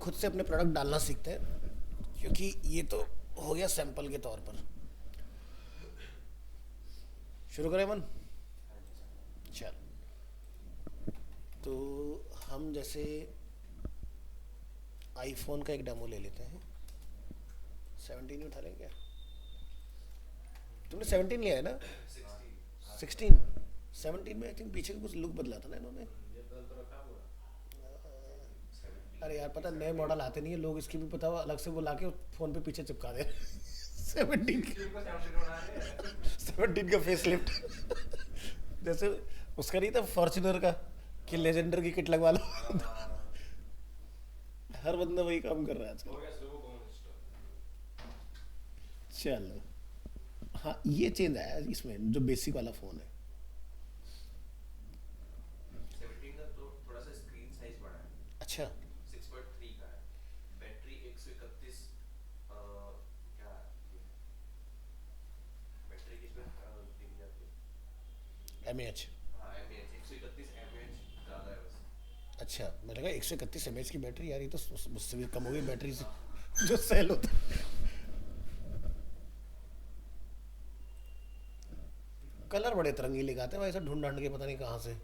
खुद से अपने प्रोडक्ट डालना सीखते हैं, क्योंकि ये तो हो गया सैंपल के तौर पर। शुरू करें मन? चल, तो हम जैसे आईफोन का एक डेमो ले लेते हैं। 17 उठा लें क्या? तुमने 17 लिया है ना? 16। 17 में आई थिंक पीछे का कुछ लुक बदला था ना इन्होंने। अरे यार, पता नए मॉडल आते नहीं है, लोग इसकी भी पता अलग से वो लाके फोन पे पीछे चिपका दे। 17 17 का फेस लिफ्ट। जैसे उसका नहीं था फॉर्च्यूनर का कि लेजेंडर की किट लगवा लो। हर बंदा वही काम कर रहा है आजकल। चलो, हाँ ये चेंज आया इसमें जो बेसिक वाला फ़ोन है। 17 का तो थोड़ा सा स्क्रीन साइज बड़ा है। अच्छा। 6.3 का है। बैटरी 131 क्या ये बैटरी किस में दी जाती है? M H. हाँ एमएएच 131 एमएएच ज़्यादा है बस। अच्छा, मैंने कहा 131 mAh की बैटरी, यार ये तो मुझसे भी कम हो गई बैटरी से जो सेल होता है। कलर बड़े तरंगी लगाते हैं भाई, ऐसा ढूंढ ढांड के पता नहीं कहाँ से। ये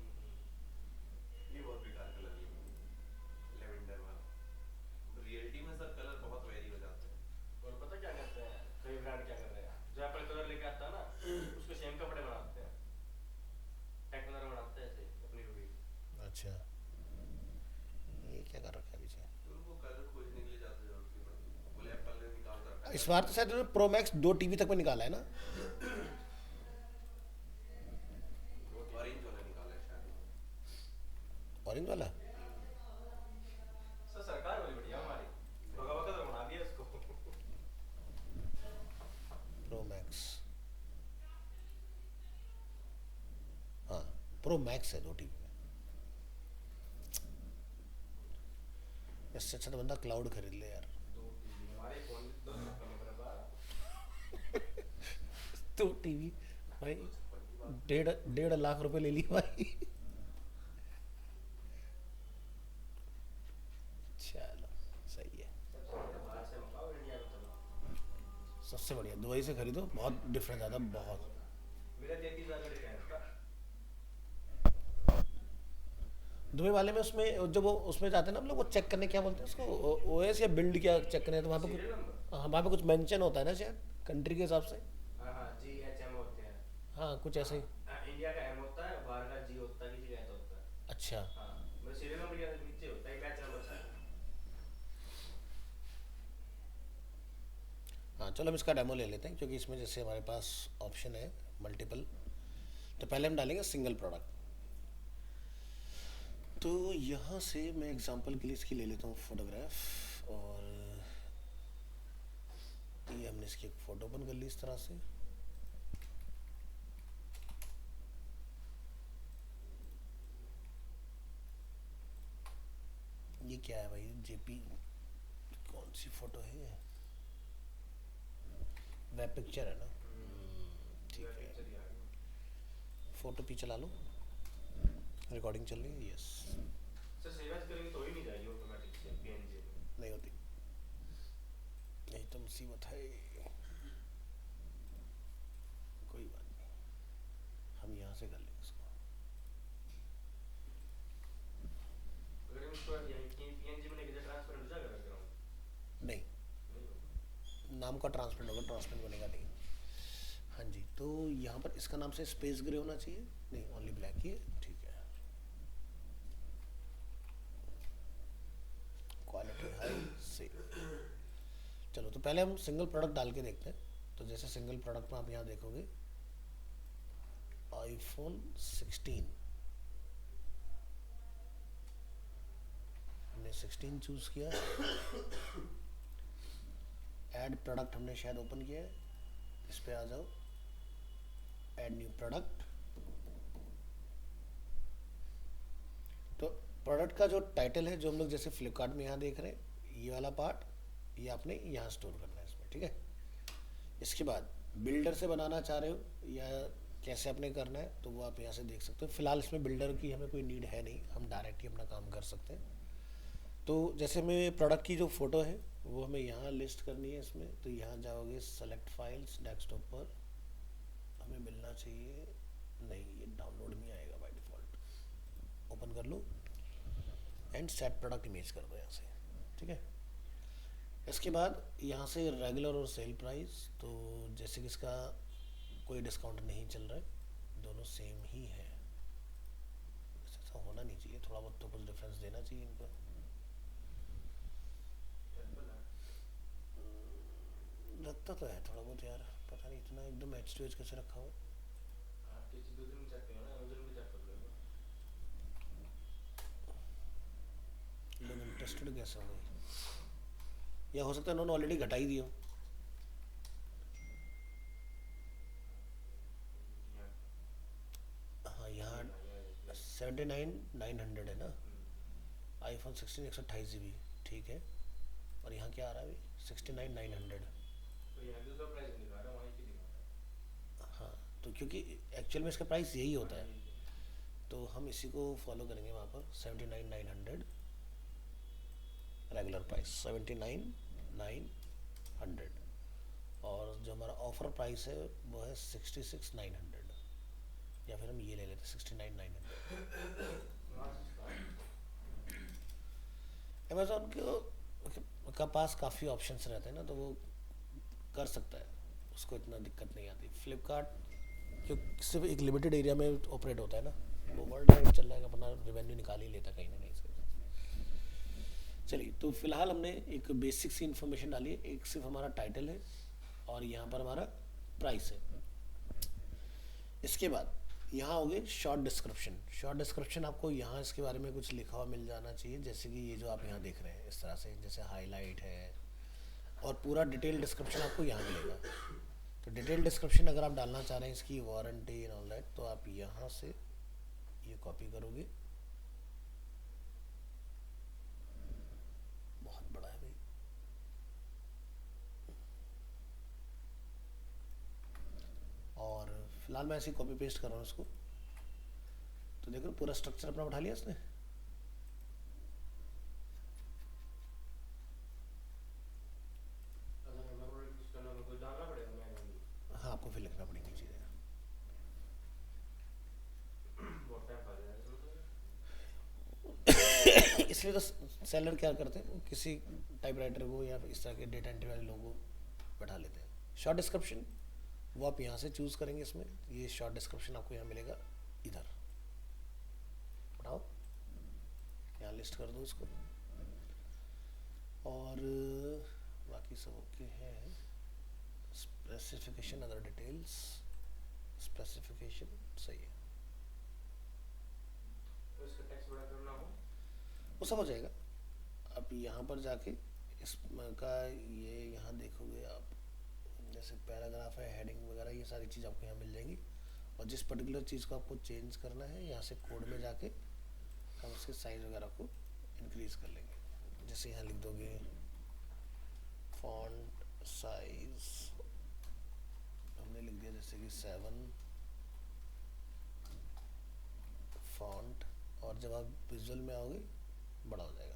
बहुत बेकार कलर ये लेवेंडर वाला। रियलिटी में सर कलर बहुत वेरी हो जाते हैं। और पता क्या करते हैं, कई ब्रांड क्या कर रहे हैं, जो एप्पल कलर लेके आता है ना उसके सेम कपड़े बनाते हैं, टेक कलर बनाते हैं ऐसे अपनी रूबी। अच्छा, ये क्या कर रखा है पीछे? तो उनको कलर खोजने के लिए ज़्यादा जरूरत नहीं पड़ती, बोले एप्पल ने निकाल कर रखा है इस कलर। बार तो शायद उन्होंने प्रो मैक्स 2 TB तक में निकाला है ना? ऑरेंज वाला निकाला है शायद। ऑरेंज वाला। सर सरकार वाली बढ़िया हमारी, भगवा कलर बना दिया इसको। प्रो मैक्स, हाँ प्रो मैक्स है 2 TB में। इससे अच्छा तो बंदा क्लाउड खरीद ले यार। हमारे फोन दो कम बराबर। 2 TB भाई, 1.5 लाख रुपए ले लिए भाई। चलो, सही है। बाहर से मंगाओ इंडिया में चलो। सबसे बढ़िया दुबई से खरीदो, बहुत डिफरेंस आता है बहुत। मेरा 33,000 का डिफरेंस था। दुबई वाले में उसमें जो वो उसमें जाते हैं ना हम लोग, वो चेक करने क्या बोलते हैं उसको, ओएस या बिल्ड क्या चेक करने, तो वहाँ पे सीरियल नंबर। कुछ, हाँ वहाँ पे कुछ मेंशन होता है ना शायद कंट्री के हिसाब से। हाँ हाँ जी एच एम होते हैं। हाँ कुछ ऐसे ही। इंडिया का एम होता है, बाहर का जी होता है, किसी का ऐसा होता है। अच्छा। हाँ मेरे सीरियल नंबर के नीचे होता है बैच नंबर सा। हाँ चलो हम इसका डेमो ले लेते हैं, क्योंकि इसमें जैसे हमारे पास ऑप्शन है मल्टीपल। तो पहले हम डालेंगे सिंगल प्रोडक्ट। तो यहाँ से मैं एग्जांपल के लिए इसकी ले लेता हूँ फोटोग्राफ, और ये हमने इसकी एक फ़ोटो ओपन कर ली इस तरह से। ये क्या है भाई, जेपी कौन सी फ़ोटो है ये? वेब पिक्चर है ना? ठीक है, चलिए आगे। फ़ोटो पी चला लो, रिकॉर्डिंग चल रही है, यस। सर सेव एज करेंगे तो ही नहीं जाएगी ऑटोमेटिक से पीएनजी में। नहीं होती, यही तो मुसीबत है। कोई बात नहीं, हम यहाँ से कर लेंगे इसको। अगर हम इसको यहीं पीएनजी में लेके ट्रांसफर हो जाएगा बैकग्राउंड? नहीं, नहीं होगा। नाम का ट्रांसपेरेंट होगा, ट्रांसपेरेंट बनेगा नहीं। हाँ जी, तो यहाँ पर इसका नाम से स्पेस ग्रे होना चाहिए, नहीं ओनली ब्लैक ही है, ठीक है। क्वालिटी हाई से। चलो तो पहले हम सिंगल प्रोडक्ट डाल के देखते हैं। तो जैसे सिंगल प्रोडक्ट में आप यहाँ देखोगे आईफोन 16, हमने 16 चूज़ किया। ऐड प्रोडक्ट हमने शायद ओपन किया है, इस पे आ जाओ, ऐड न्यू प्रोडक्ट। तो प्रोडक्ट का जो टाइटल है, जो हम लोग जैसे फ्लिपकार्ट में यहाँ देख रहे हैं, ये वाला पार्ट ये आपने यहाँ स्टोर करना है इसमें, ठीक है। इसके बाद बिल्डर से बनाना चाह रहे हो या कैसे आपने करना है, तो वो आप यहाँ से देख सकते हो। फिलहाल इसमें बिल्डर की हमें कोई नीड है नहीं, हम डायरेक्ट ही अपना काम कर सकते हैं। तो जैसे में प्रोडक्ट की जो फ़ोटो है वो हमें यहाँ लिस्ट करनी है इसमें, तो यहाँ जाओगे सेलेक्ट फाइल्स, डेस्कटॉप पर हमें मिलना चाहिए, नहीं ये डाउनलोड में आएगा बाय डिफ़ॉल्ट, ओपन कर लो एंड सेट प्रोडक्ट इमेज कर दो यहाँ से, ठीक है। इसके बाद यहाँ से रेगुलर और सेल प्राइस, तो जैसे कि इसका कोई डिस्काउंट नहीं चल रहा है, दोनों सेम ही है, ऐसा होना नहीं चाहिए, थोड़ा बहुत तो कुछ डिफरेंस देना चाहिए इनको। लगता तो है थोड़ा बहुत यार, पता नहीं इतना एकदम एच टू एच कैसे रखा हुआ है। लोग इंटरेस्टेड कैसे हो गए, या हो सकता है उन्होंने ऑलरेडी घटा ही दिया हो। हाँ यहाँ 79,900 है ना, आईफोन 16 128 GB, ठीक है। और यहाँ क्या आ रहा है अभी 69,900। हाँ तो क्योंकि एक्चुअल में इसका प्राइस यही होता है, तो हम इसी को फॉलो करेंगे वहाँ पर 79,900, रेगुलर प्राइस 79,900, और जो हमारा ऑफर प्राइस है वो है 66,900, या फिर हम ये ले लेते 69,900। अमेज़ॉन का पास काफ़ी ऑप्शंस रहते हैं ना, तो वो कर सकता है, उसको इतना दिक्कत नहीं आती। फ्लिपकार्ट जो सिर्फ एक लिमिटेड एरिया में ऑपरेट होता है ना, वो वर्ल्ड वाइड चल रहा है, अपना रेवेन्यू निकाल ही लेता कहीं ना कहीं से। चलिए, तो फिलहाल हमने एक बेसिक सी इन्फॉर्मेशन डाली है, एक सिर्फ हमारा टाइटल है और यहाँ पर हमारा प्राइस है। इसके बाद यहाँ हो गए शॉर्ट डिस्क्रिप्शन। शॉर्ट डिस्क्रिप्शन आपको यहाँ इसके बारे में कुछ लिखा हुआ मिल जाना चाहिए, जैसे कि ये जो आप यहाँ देख रहे हैं इस तरह से, जैसे हाईलाइट है, और पूरा डिटेल डिस्क्रिप्शन आपको यहाँ मिलेगा। तो डिटेल डिस्क्रिप्शन अगर आप डालना चाह रहे हैं इसकी वारंटी एंड ऑल दैट, तो आप यहाँ से ये कॉपी करोगे, बहुत बड़ा है भाई, और फिलहाल मैं ऐसे ही कॉपी पेस्ट कर रहा हूँ इसको। तो देखो पूरा स्ट्रक्चर अपना उठा लिया इसने। हाँ आपको फिर लिखना पड़ेगी चीज़ें। इसलिए तो सेलर क्या करते हैं, किसी टाइपराइटर को या इस तरह के डेटा एंट्री वाले लोगों को बैठा लेते हैं। शॉर्ट डिस्क्रिप्शन वो आप यहाँ से चूज़ करेंगे, इसमें ये शॉर्ट डिस्क्रिप्शन आपको यहाँ मिलेगा, इधर उठाओ, यहाँ लिस्ट कर दो इसको, और बाकी सब ओके है। स्पेसिफिकेशन अदर डिटेल्स, स्पेसिफिकेशन सही है, वो सब हो जाएगा। अब यहाँ पर जाके इसका ये यहाँ देखोगे आप, जैसे पैराग्राफ है, हेडिंग वगैरह, ये सारी चीज़ आपको यहाँ मिल जाएगी। और जिस पर्टिकुलर चीज़ को आपको चेंज करना है, यहाँ से कोड में जाके हम उसके साइज़ वगैरह को इंक्रीज़ कर लेंगे। जैसे यहाँ लिख दोगे फॉन्ट साइज, हमने लिख दिया जैसे कि 7 फॉन्ट, और जब आप विजुअल में आओगे बड़ा हो जाएगा।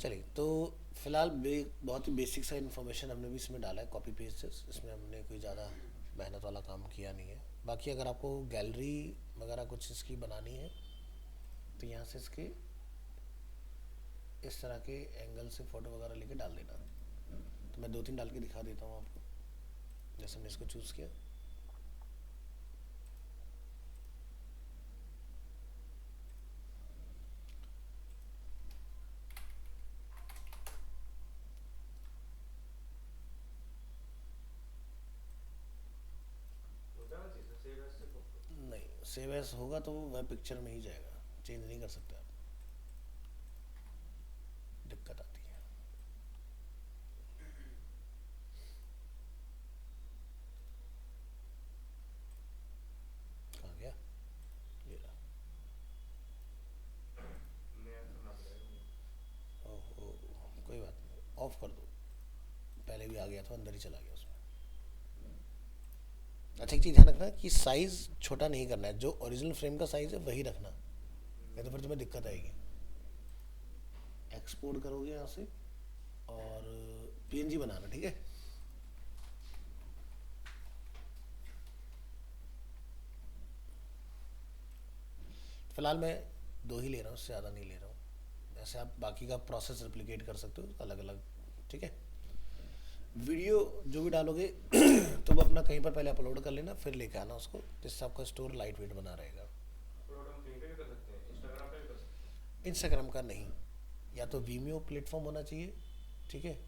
चलिए, तो फिलहाल बहुत ही बेसिक सा इन्फॉर्मेशन हमने भी इसमें डाला है, कॉपी पेस्ट, इसमें हमने कोई ज़्यादा मेहनत वाला काम किया नहीं है। बाकी अगर आपको गैलरी वगैरह कुछ इसकी बनानी है, तो यहाँ से इसके इस तरह के एंगल से फ़ोटो वगैरह लेके डाल देना। तो मैं 2-3 डाल के दिखा देता हूँ आपको, जैसे हमने इसको चूज़ किया। नहीं, सेव एज होगा तो वह पिक्चर में ही जाएगा, चेंज नहीं कर सकते आप, दिक्कत आती है। कहाँ गया ये रहा, ओहो कोई बात नहीं, ऑफ कर दो। आ गया था, अंदर ही चला गया उसमें। अच्छा एक चीज़ ध्यान रखना कि साइज़ छोटा नहीं करना है, जो ओरिजिनल फ्रेम का साइज़ है वही रखना, नहीं तो फिर तुम्हें दिक्कत आएगी। एक्सपोर्ट करोगे यहाँ से और पीएनजी बनाना, ठीक है। फिलहाल मैं 2 ही ले रहा हूँ, उससे ज़्यादा नहीं ले रहा हूँ। ऐसे आप बाकी का प्रोसेस रिप्लिकेट कर सकते हो अलग अलग, ठीक है। वीडियो जो भी डालोगे तो वो अपना कहीं पर पहले अपलोड कर लेना, फिर लेके आना उसको, जिससे आपका स्टोर लाइट वेट बना रहेगा। अपलोड हम कहीं पे भी कर सकते हैं, इंस्टाग्राम पे भी कर सकते हैं। इंस्टाग्राम का नहीं, या तो वीमियो प्लेटफॉर्म होना चाहिए, ठीक है,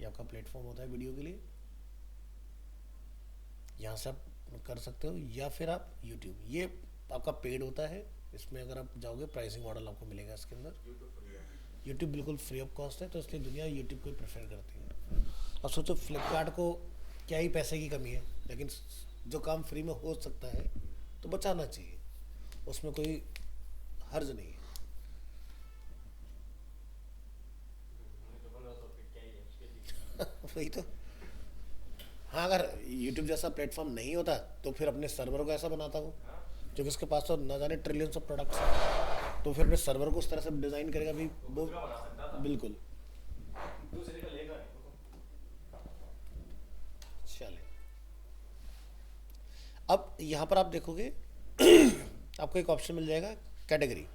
ये आपका प्लेटफॉर्म होता है वीडियो के लिए, यहाँ से आप कर सकते हो, या फिर आप यूट्यूब, ये आपका पेड होता है। इसमें अगर आप जाओगे प्राइसिंग मॉडल आपको मिलेगा इसके अंदर। यूट्यूब फ्री है। यूट्यूब बिल्कुल फ्री ऑफ कॉस्ट है, तो इसलिए दुनिया यूट्यूब को ही प्रेफर करती है। और सोचो फ्लिपकार्ट को क्या ही पैसे की कमी है, लेकिन जो काम फ्री में हो सकता है तो बचाना चाहिए, उसमें कोई हर्ज नहीं है। तो 1500 रुपये क्या ही है उसके लिए। वही तो। हाँ, अगर यूट्यूब जैसा प्लेटफॉर्म नहीं होता तो फिर अपने सर्वर को ऐसा बनाता हूँ, क्योंकि उसके पास तो न जाने ट्रिलियंस ऑफ प्रोडक्ट्स हैं, तो फिर अपने सर्वर को उस तरह से डिज़ाइन करेगा भी वो। दूसरा बना सकता था। बिल्कुल। दूसरे का लेगा नहीं। चले, अब यहाँ पर आप देखोगे आपको एक ऑप्शन मिल जाएगा कैटेगरी।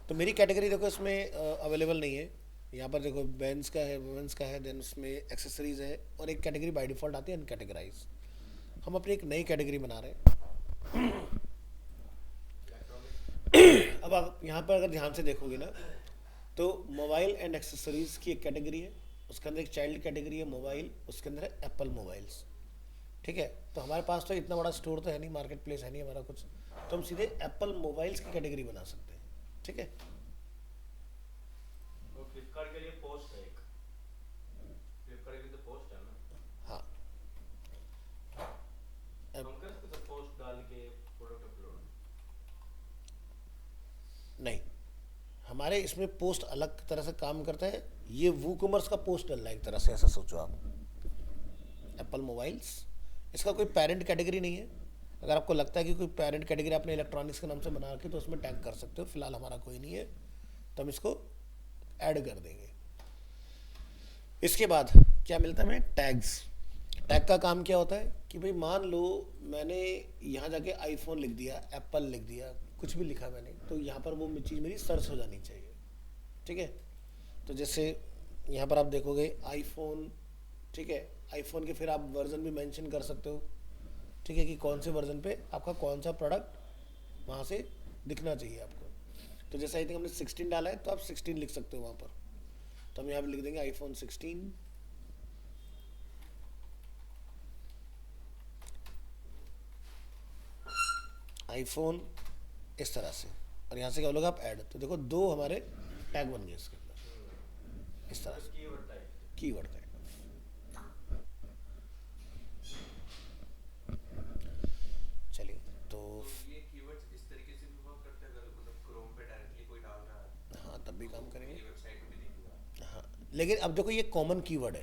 तो मेरी कैटेगरी देखो इसमें अवेलेबल नहीं है। यहाँ पर देखो मेंस का है, वुमेंस का है, देन उसमें एक्सेसरीज है, और एक कैटेगरी बाय डिफ़ॉल्ट आती है अनकैटेगराइज। हम अपनी एक नई कैटेगरी बना रहे हैं। अब आप यहाँ पर अगर ध्यान से देखोगे ना, तो मोबाइल एंड एक्सेसरीज की एक कैटेगरी है, उसके अंदर एक चाइल्ड कैटेगरी है मोबाइल, उसके अंदर है एप्पल मोबाइल्स, ठीक है। तो हमारे पास तो इतना बड़ा स्टोर तो है नहीं, मार्केट प्लेस है नहीं हमारा कुछ, तो हम सीधे एप्पल मोबाइल्स की कैटेगरी बना सकते हैं, ठीक है। वो फ्लिपकार्ट के लिए पोस्ट है एक। फ्लिपकार्ट के लिए तो पोस्ट है ना। हाँ, हम कर सकते हैं पोस्ट डाल के प्रोडक्ट अपलोड। नहीं, हमारे इसमें पोस्ट अलग तरह से काम करता है। ये वूकॉमर्स का पोस्ट डल रहा है एक तरह से, ऐसा सोचो आप। एप्पल मोबाइल्स, इसका कोई पेरेंट कैटेगरी नहीं है। अगर आपको लगता है कि कोई पेरेंट कैटेगरी आपने इलेक्ट्रॉनिक्स के नाम से बना के, तो उसमें टैग कर सकते हो। फिलहाल हमारा कोई नहीं है, तो हम इसको ऐड कर देंगे। इसके बाद क्या मिलता है हमें? टैग्स। टैग का काम क्या होता है कि भाई मान लो मैंने यहाँ जाके आईफोन लिख दिया, एप्पल लिख दिया, कुछ भी लिखा मैंने, तो यहाँ पर वो चीज़ मेरी सर्च हो जानी चाहिए, ठीक है। तो जैसे यहाँ पर आप देखोगे आईफोन, ठीक है, आईफोन के फिर आप वर्जन भी मेंशन कर सकते हो, ठीक है, कि कौन से वर्जन पे आपका कौन सा प्रोडक्ट वहाँ से दिखना चाहिए आपको। तो जैसे आई थिंक हमने 16 डाला है, तो आप 16 लिख सकते हो वहाँ पर। तो हम यहाँ पर लिख देंगे आईफोन 16, आईफोन, इस तरह से। और यहाँ से क्या बोलोगे आप? ऐड। तो देखो 2 हमारे टैग बन गए इसके अंदर, इस तरह से कीवर्ड टाइप। Keyword tag. चलिए, तो ये कीवर्ड्स इस तरीके से भी वर्क करते हैं, अगर मतलब क्रोम पे डायरेक्टली कोई डाल रहा है हाँ, तब भी काम तो करेंगे। मेरी वेबसाइट पे भी दिखेगा। हाँ, लेकिन अब देखो ये कॉमन कीवर्ड है,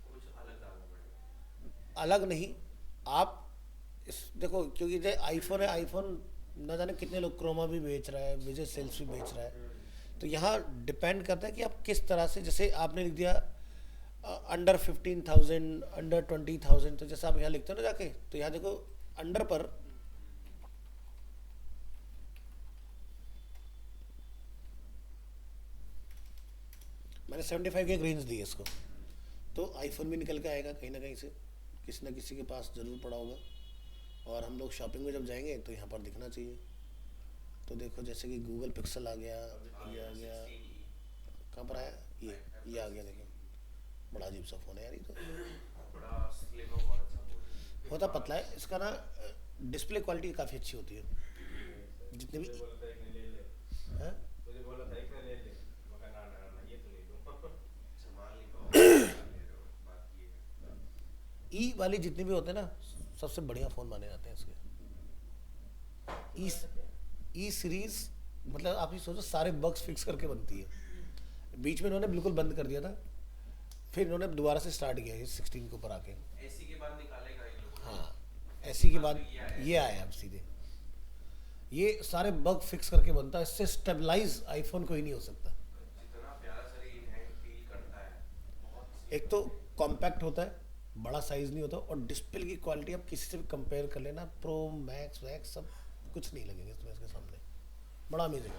कुछ अलग डालना पड़ेगा। अलग नहीं। आप इस देखो, क्योंकि जो आईफोन है, आईफोन न जाने कितने लोग क्रोमा भी बेच रहा है, विजय सेल्स भी बेच रहा है। तो यहाँ डिपेंड करता है कि आप किस तरह से, जैसे आपने लिख दिया अंडर 15,000, अंडर 20,000, तो जैसे आप यहाँ लिखते हो ना जाके, तो यहाँ देखो अंडर पर मैंने 75 के रेंज दी है इसको, तो आईफोन भी निकल के आएगा कहीं ना कहीं से, किसी ना किसी के पास जरूर पड़ा होगा। और हम लोग शॉपिंग में जब जाएंगे तो यहाँ पर दिखना चाहिए। तो देखो जैसे कि गूगल पिक्सल आ गया, ये आ गया, कहाँ पर आया? ये आ गया। देखो बड़ा अजीब सा फ़ोन है यार ये तो। बड़ा स्लिम और बहुत अच्छा फोन है। होता पतला है, इसका ना डिस्प्ले क्वालिटी काफ़ी अच्छी होती है, जितने भी मुझे बोला था एक ने ले ले। हैं। मुझे बोला था एक ने ले ले। मगर ना ये तो नहीं दूँ। संभाल नहीं पाओगे, ले रहे हो, बात ये है। ई वाली जितने भी होते हैं ना, सबसे बढ़िया फ़ोन माने जाते हैं इसके। ई सीरीज़ मतलब आप ये सोचो सारे बग्स फिक्स करके बनती है। बीच में इन्होंने बिल्कुल बंद कर दिया था, फिर इन्होंने दोबारा से स्टार्ट किया ये 16 के ऊपर आके। एसी के बाद निकालेगा इन लोगों ने। हाँ, ऐसी के बाद तो ये आया अब सीधे। ये सारे बग फिक्स करके बनता है, इससे स्टेबलाइज आईफोन कोई नहीं हो सकता। जितना प्यारा सा ये हैंड फील करता है, बहुत एक तो कॉम्पैक्ट होता है, बड़ा साइज नहीं होता, और डिस्प्ले की क्वालिटी आप किसी से भी कंपेयर कर लेना, प्रो मैक्स वैक्स सब कुछ नहीं लगेंगे इसमें इसके सामने। बड़ा अमेजिंग।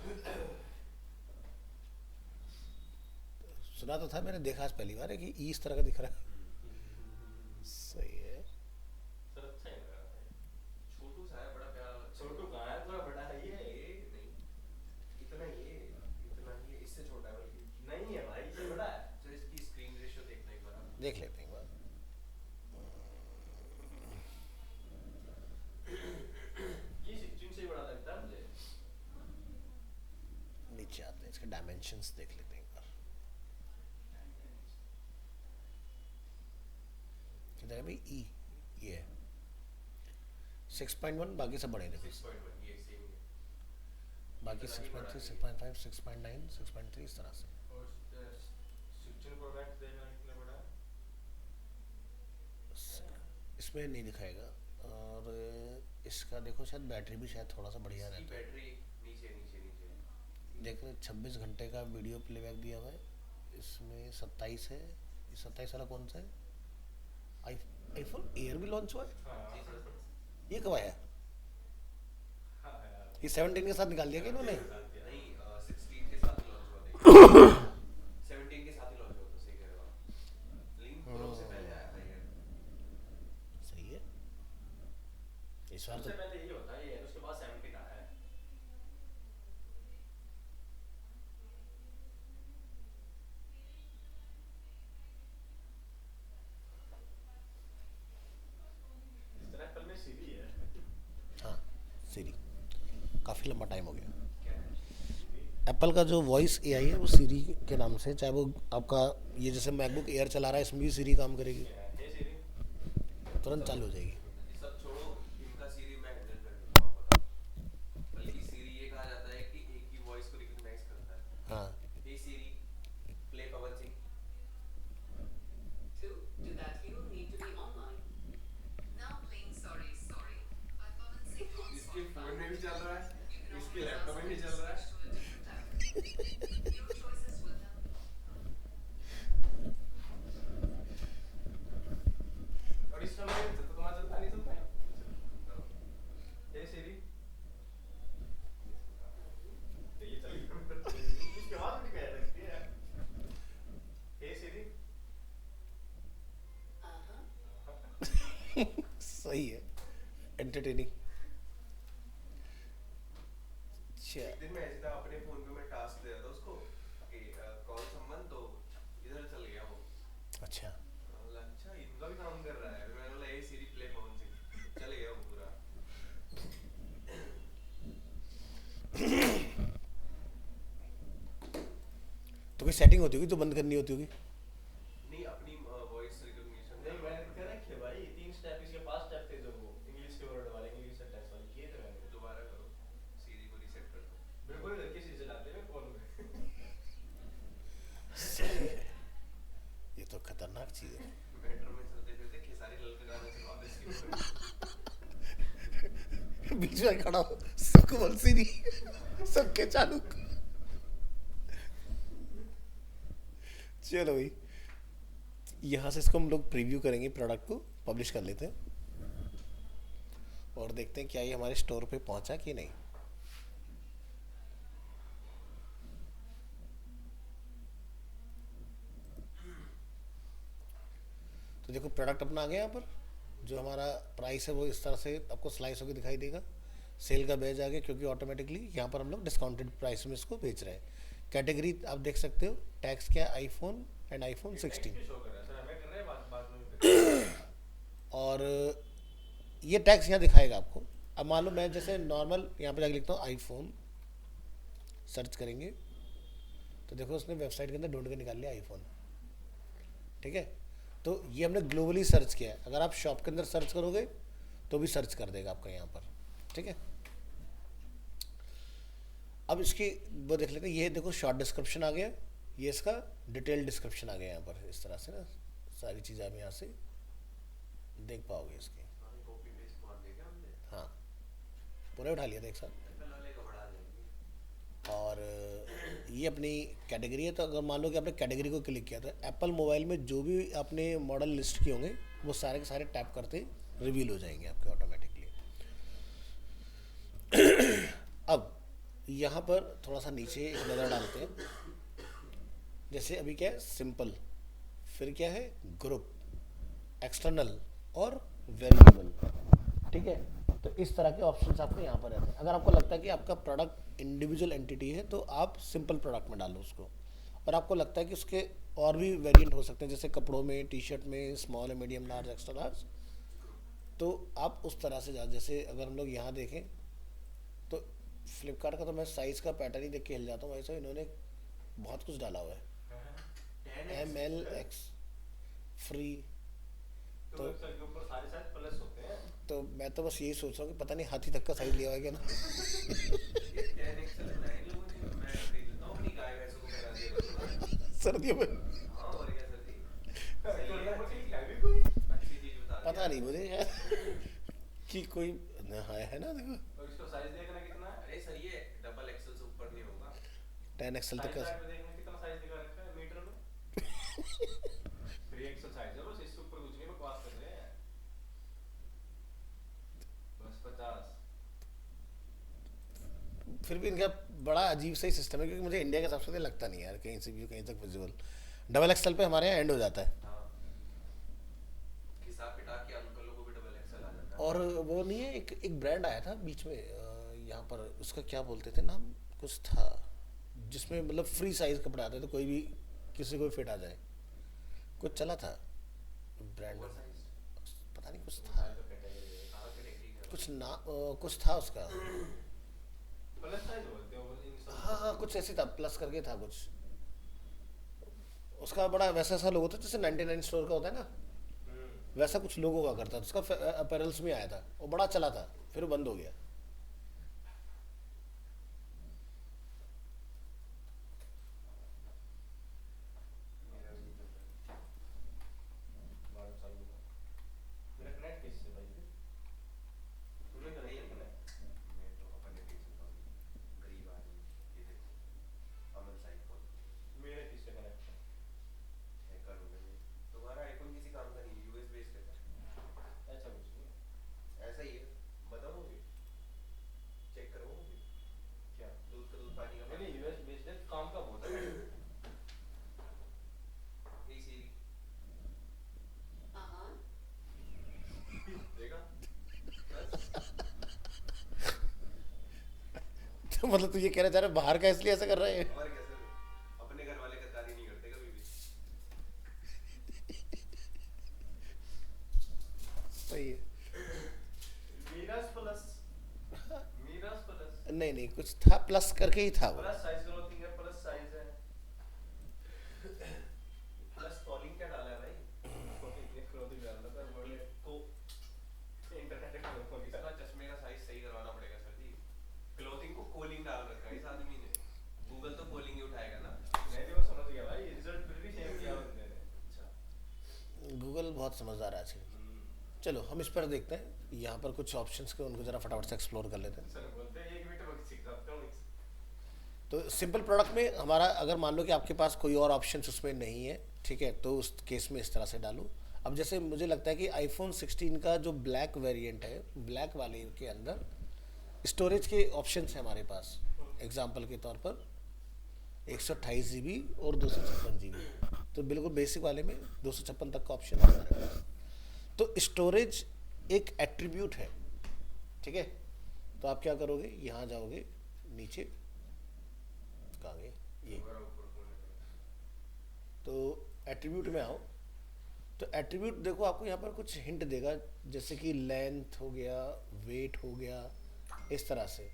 सुना तो था, मैंने देखा आज पहली बार है कि इस तरह का दिख रहा है। सही है। सर अच्छा ही लग रहा है। छोटू सा है, बड़ा प्यारा लगता है। छोटू कहाँ है, थोड़ा बड़ा है ये। ये नहीं, इतना ये इससे छोटा है बल्कि। नहीं है भाई, ये बड़ा है। सर इसकी स्क्रीन रेशियो देखना एक बार आप। देख लेते हैं एक बार। ये 16 से ही बड़ा लगता है मुझे। नीचे आते हैं, इसके डायमेंशंस देख लेते हैं एक बार। किधर है भाई? ई ये है 6.1, बाकी सब बड़े देखो। 6.1 ये सेम है। बाकी 6.3, 6.5, 6.9, 6.3 इस तरह से। और 16 प्रो मैक्स देखना कितना बड़ा है। इसमें नहीं दिखाएगा। और इसका देखो, शायद बैटरी भी शायद थोड़ा सा बढ़िया इसकी रहता है। बैटरी नीचे नीचे नीचे। देख रहे 26 घंटे का वीडियो प्लेबैक दिया हुआ है। इसमें 27 है। ये 27 वाला कौन सा है? आईफोन एयर भी लॉन्च हुआ है। हाँ ये कब आया? हाँ यार। ये 17 के साथ निकाल दिया कि इन्होंने? नहीं 16 के साथ ही लॉन्च हुआ था। 17 के साथ ही लॉन्च हुआ था, सही कह रहे हो आप। लिंक प्रो से पहले आया था ये। सही है। इस बार सबसे तो पहले ये होता है ये, उसके बाद 17 आया है। इस तरह एप्पल में सीरी है। हाँ, सीरी काफ़ी लंबा टाइम हो गया। क्या है? एप्पल का जो वॉइस एआई है वो सीरी के नाम से, चाहे वो आपका ये जैसे मैकबुक एयर चला रहा है, इसमें भी सीरी काम करेगी, ये सीरी। तुरंत चालू हो जाएगी। ये सब छोड़ो, इनका सीरी मैं हैंडल कर देता हूँ, पता। बल्कि सीरी ये कहा जाता है कि एक ही वॉइस को रिकॉग्नाइज करता है। हाँ, hey Siri, play Pawan Singh. To do that, you will need to be online. Now playing Sorry Sorry by Pawan Singh on इसके Spotify. फोन में भी चल रहा है, You can इसके always लैपटॉप ask में भी them चल to रहा है। switch to a different app. Your choices will help. और इसका मैं तो तुम्हारा चलता नहीं सुनता है। ये सीरी। ये चल गया। इसकी आवाज भी क्या लगती है? ये सीरी। Uh-huh. सही है, एंटरटेनिंग। एक दिन मैं ऐसे था, अपने फोन पे मैं टास्क दे रहा था उसको कि कॉल समवन, तो इधर चल गया वो। अच्छा, अच्छा इनका भी काम कर रहा है। मैंने बोला ए सीरी प्ले पवन सिंह, चले गया वो पूरा। तो कोई सेटिंग होती होगी तो बंद करनी होती होगी। नहीं, अपनी वॉइस रिकॉग्निशन। नहीं मैंने कह रखे भाई 3 स्टेप, इसके 5 स्टेप थे जो वो इंग्लिश के वर्ड वाले, इंग्लिश सेंटेंस वाले किए थे मैंने। दोबारा करो, सीरी को रीसेट कर दो। बिल्कुल लड़के से चलाते हैं फोन में। सही है। ये तो खतरनाक चीज़ है। मेट्रो में चलते फिरते खेसारी लाल का गाना चलवा दे इसके ऊपर। बीच में खड़ा हो, सबको बोल सीरी, सबके चालू। चलो भाई, यहाँ से इसको हम लोग प्रीव्यू करेंगे, प्रोडक्ट को पब्लिश कर लेते हैं और देखते हैं क्या ये हमारे स्टोर पे पहुंचा कि नहीं। तो देखो प्रोडक्ट अपना आ गया यहाँ पर। जो हमारा प्राइस है वो इस तरह से आपको स्लाइस होकर दिखाई देगा। सेल का बैज आ गया क्योंकि ऑटोमेटिकली यहाँ पर हम लोग डिस्काउंटेड प्राइस में इसको बेच रहे हैं। कैटेगरी आप देख सकते हो, टैक्स क्या है, आईफोन एंड आईफोन 16। शो कर रहा है सर, हमें कर रहे हैं बाद में भी। और ये टैक्स यहाँ दिखाएगा आपको। अब मान लो मैं जैसे नॉर्मल यहाँ पे जाके लिखता हूँ आईफोन, सर्च करेंगे तो देखो उसने वेबसाइट के अंदर ढूंढ के निकाल लिया आईफोन। ठीक है, तो ये हमने ग्लोबली सर्च किया है। अगर आप शॉप के अंदर सर्च करोगे तो भी सर्च कर देगा आपका यहाँ पर। ठीक है, अब इसकी वो देख लेते हैं। ये देखो शॉर्ट डिस्क्रिप्शन आ गया, ये इसका डिटेल डिस्क्रिप्शन आ गया यहाँ पर, इस तरह से ना सारी चीज़ें आप यहाँ से देख पाओगे इसकी। कॉपी पेस्ट मार दिया क्या हमने? हाँ, पूरा उठा लिया था एक साथ। एप्पल वाले को बढ़ा देंगे। और ये अपनी कैटेगरी है, तो अगर मान लो कि आपने कैटेगरी को क्लिक किया तो एप्पल मोबाइल में जो भी आपने मॉडल लिस्ट किए होंगे वो सारे के सारे टैप करते रिवील हो जाएंगे आपके ऑटोमेटिकली। अब यहाँ पर थोड़ा सा नीचे एक नज़र डालते हैं। जैसे अभी क्या है, सिंपल, फिर क्या है, ग्रुप, एक्सटर्नल और वेरिएबल, ठीक है। तो इस तरह के ऑप्शंस आपको यहाँ पर रहते हैं। अगर आपको लगता है कि आपका प्रोडक्ट इंडिविजुअल एंटिटी है तो आप सिंपल प्रोडक्ट में डालो उसको, और आपको लगता है कि उसके और भी वेरिएंट हो सकते हैं जैसे कपड़ों में, टी शर्ट में, small, medium, large, extra large, तो आप उस तरह से जा। जैसे अगर हम लोग यहाँ देखें तो फ्लिपकार्ट का तो मैं साइज़ का पैटर्न ही देख के हिल जाता हूँ, वैसे इन्होंने बहुत कुछ डाला हुआ है। 10x ML/X free. तो एक्सेल के ऊपर सारे साइज प्लस होते हैं। तो मैं तो बस यही सोच रहा हूँ कि पता नहीं हाथी तक का साइज लिया हुआ है क्या ना। ये 10XL बनाए इन लोगों ने, मैं खरीद लेता हूँ अपनी गाय भैंसों को पहना दिया करूँगा। सर्दियों में हाँ, और क्या सर जी? तो सही है, ठीक है भी कोई। अच्छी चीज़ बता दी पता नहीं आपने। मुझे यार कि कोई है ना, देखो और इसका साइज देखना कितना है? अरे सर ये डबल एक्सेल से ऊपर नहीं होगा। 10 XL तक साइज का। चार्ट में देखना कितना साइज दिखा रखा है मीटर में? 3XL साइज है बस, इससे ऊपर कुछ नहीं, बकवास कर रहे हैं। बस 50। फिर भी इनका बड़ा अजीब सा ही सिस्टम है, क्योंकि मुझे इंडिया के हिसाब से तो लगता नहीं यार कहीं से भी कहीं तक विजिबल। डबल एक्सएल पे हमारे यहाँ एंड हो जाता है। हाँ, खिसा पिटा के अंकलों को भी डबल एक्सेल आ जाता है। और वो नहीं है, एक ब्रांड आया था बीच में यहाँ पर, उसका क्या बोलते थे नाम, कुछ था जिसमें मतलब फ्री साइज कपड़े आते थे, कोई भी किसी को भी फिट आ जाए, कुछ चला था ब्रांड, ओवरसाइज पता नहीं कुछ था, तो कैटेगरी है। कहाँ कैटेगरी का? कुछ ना कुछ था उसका। प्लस साइज बोलते हैं वो इन सब। हाँ, कुछ ऐसे था, प्लस करके था कुछ, उसका बड़ा वैसा सा लोगो था जैसे 99 स्टोर का होता है ना, वैसा कुछ लोगो हुआ करता था उसका। अपैरल्स में आया था वो, बड़ा चला था, फिर वो बंद हो गया। मेरा भी तो है। 12 साल का। मेरा कनेक्ट किससे भाई फिर? तूने नहीं, कनेक्ट किया ना? मैं तो अपने देख सकता हूँ, गरीब आदमी। ये देखो अमन साइड पर मेरा किससे कनेक्ट है? हैकर हो गए। तुम्हारा आईफोन किसी काम का नहीं, यूएस बेस्ड है। ऐसा कुछ नहीं है। ऐसा ही है, बताओगे, चेक करोगे, क्या? दूध का दूध, पानी का नहीं पानी। यूएस बेस्ड है, काम का बहुत है। यही सीरी Uh-huh. देखा बस। तो मतलब तू ये कहना चाह रहा है बाहर का इसलिए ऐसा कर रहे हैं? और क्या सर, अपने घर वाले गद्दारी नहीं करते कभी भी। सही है। मीरास प्लस। मीरास प्लस। नहीं कुछ था, प्लस करके ही था वो। प्लस साइज क्लोथिंग है, प्लस साइज है। प्लस कॉलिंग क्या डाला है भाई? क्लोथिंग डालना था बोले को इंटरनेट का खोली इसका चश्मे का साइज सही करवाना पड़ेगा सर जी। क्लोथिंग को कोलिंग डाल रखा है इस आदमी ने। गूगल तो कोलिंग ही उठाएगा ना। नहीं वो समझ गया भाई, रिजल्ट फिर भी सेम किया बंदे ने। अच्छा, गूगल बहुत समझदार है आजकल। चलो हम इस पर देखते हैं, यहाँ पर कुछ ऑप्शंस के उनको ज़रा फटाफट से एक्सप्लोर कर लेते हैं। सर बोलते हैं 1 मिनट में सीख सकता हूँ। तो सिंपल प्रोडक्ट में हमारा, अगर मान लो कि आपके पास कोई और ऑप्शंस उसमें नहीं है, ठीक है, तो उस केस में इस तरह से डालो। अब जैसे मुझे लगता है कि आईफोन 16 का जो ब्लैक वेरिएंट है, ब्लैक वाले के अंदर स्टोरेज के ऑप्शंस हैं हमारे पास। एग्जांपल के तौर पर 128 GB और 256 GB, तो बिल्कुल बेसिक वाले में 256 तक का ऑप्शन है हमारे पास। तो स्टोरेज एक एट्रीब्यूट है, ठीक है। तो आप क्या करोगे, यहाँ जाओगे नीचे, कहाँ गए ये, तो एट्रीब्यूट में आओ। तो एट्रीब्यूट देखो, आपको यहाँ पर कुछ हिंट देगा, जैसे कि लेंथ हो गया, वेट हो गया, इस तरह से।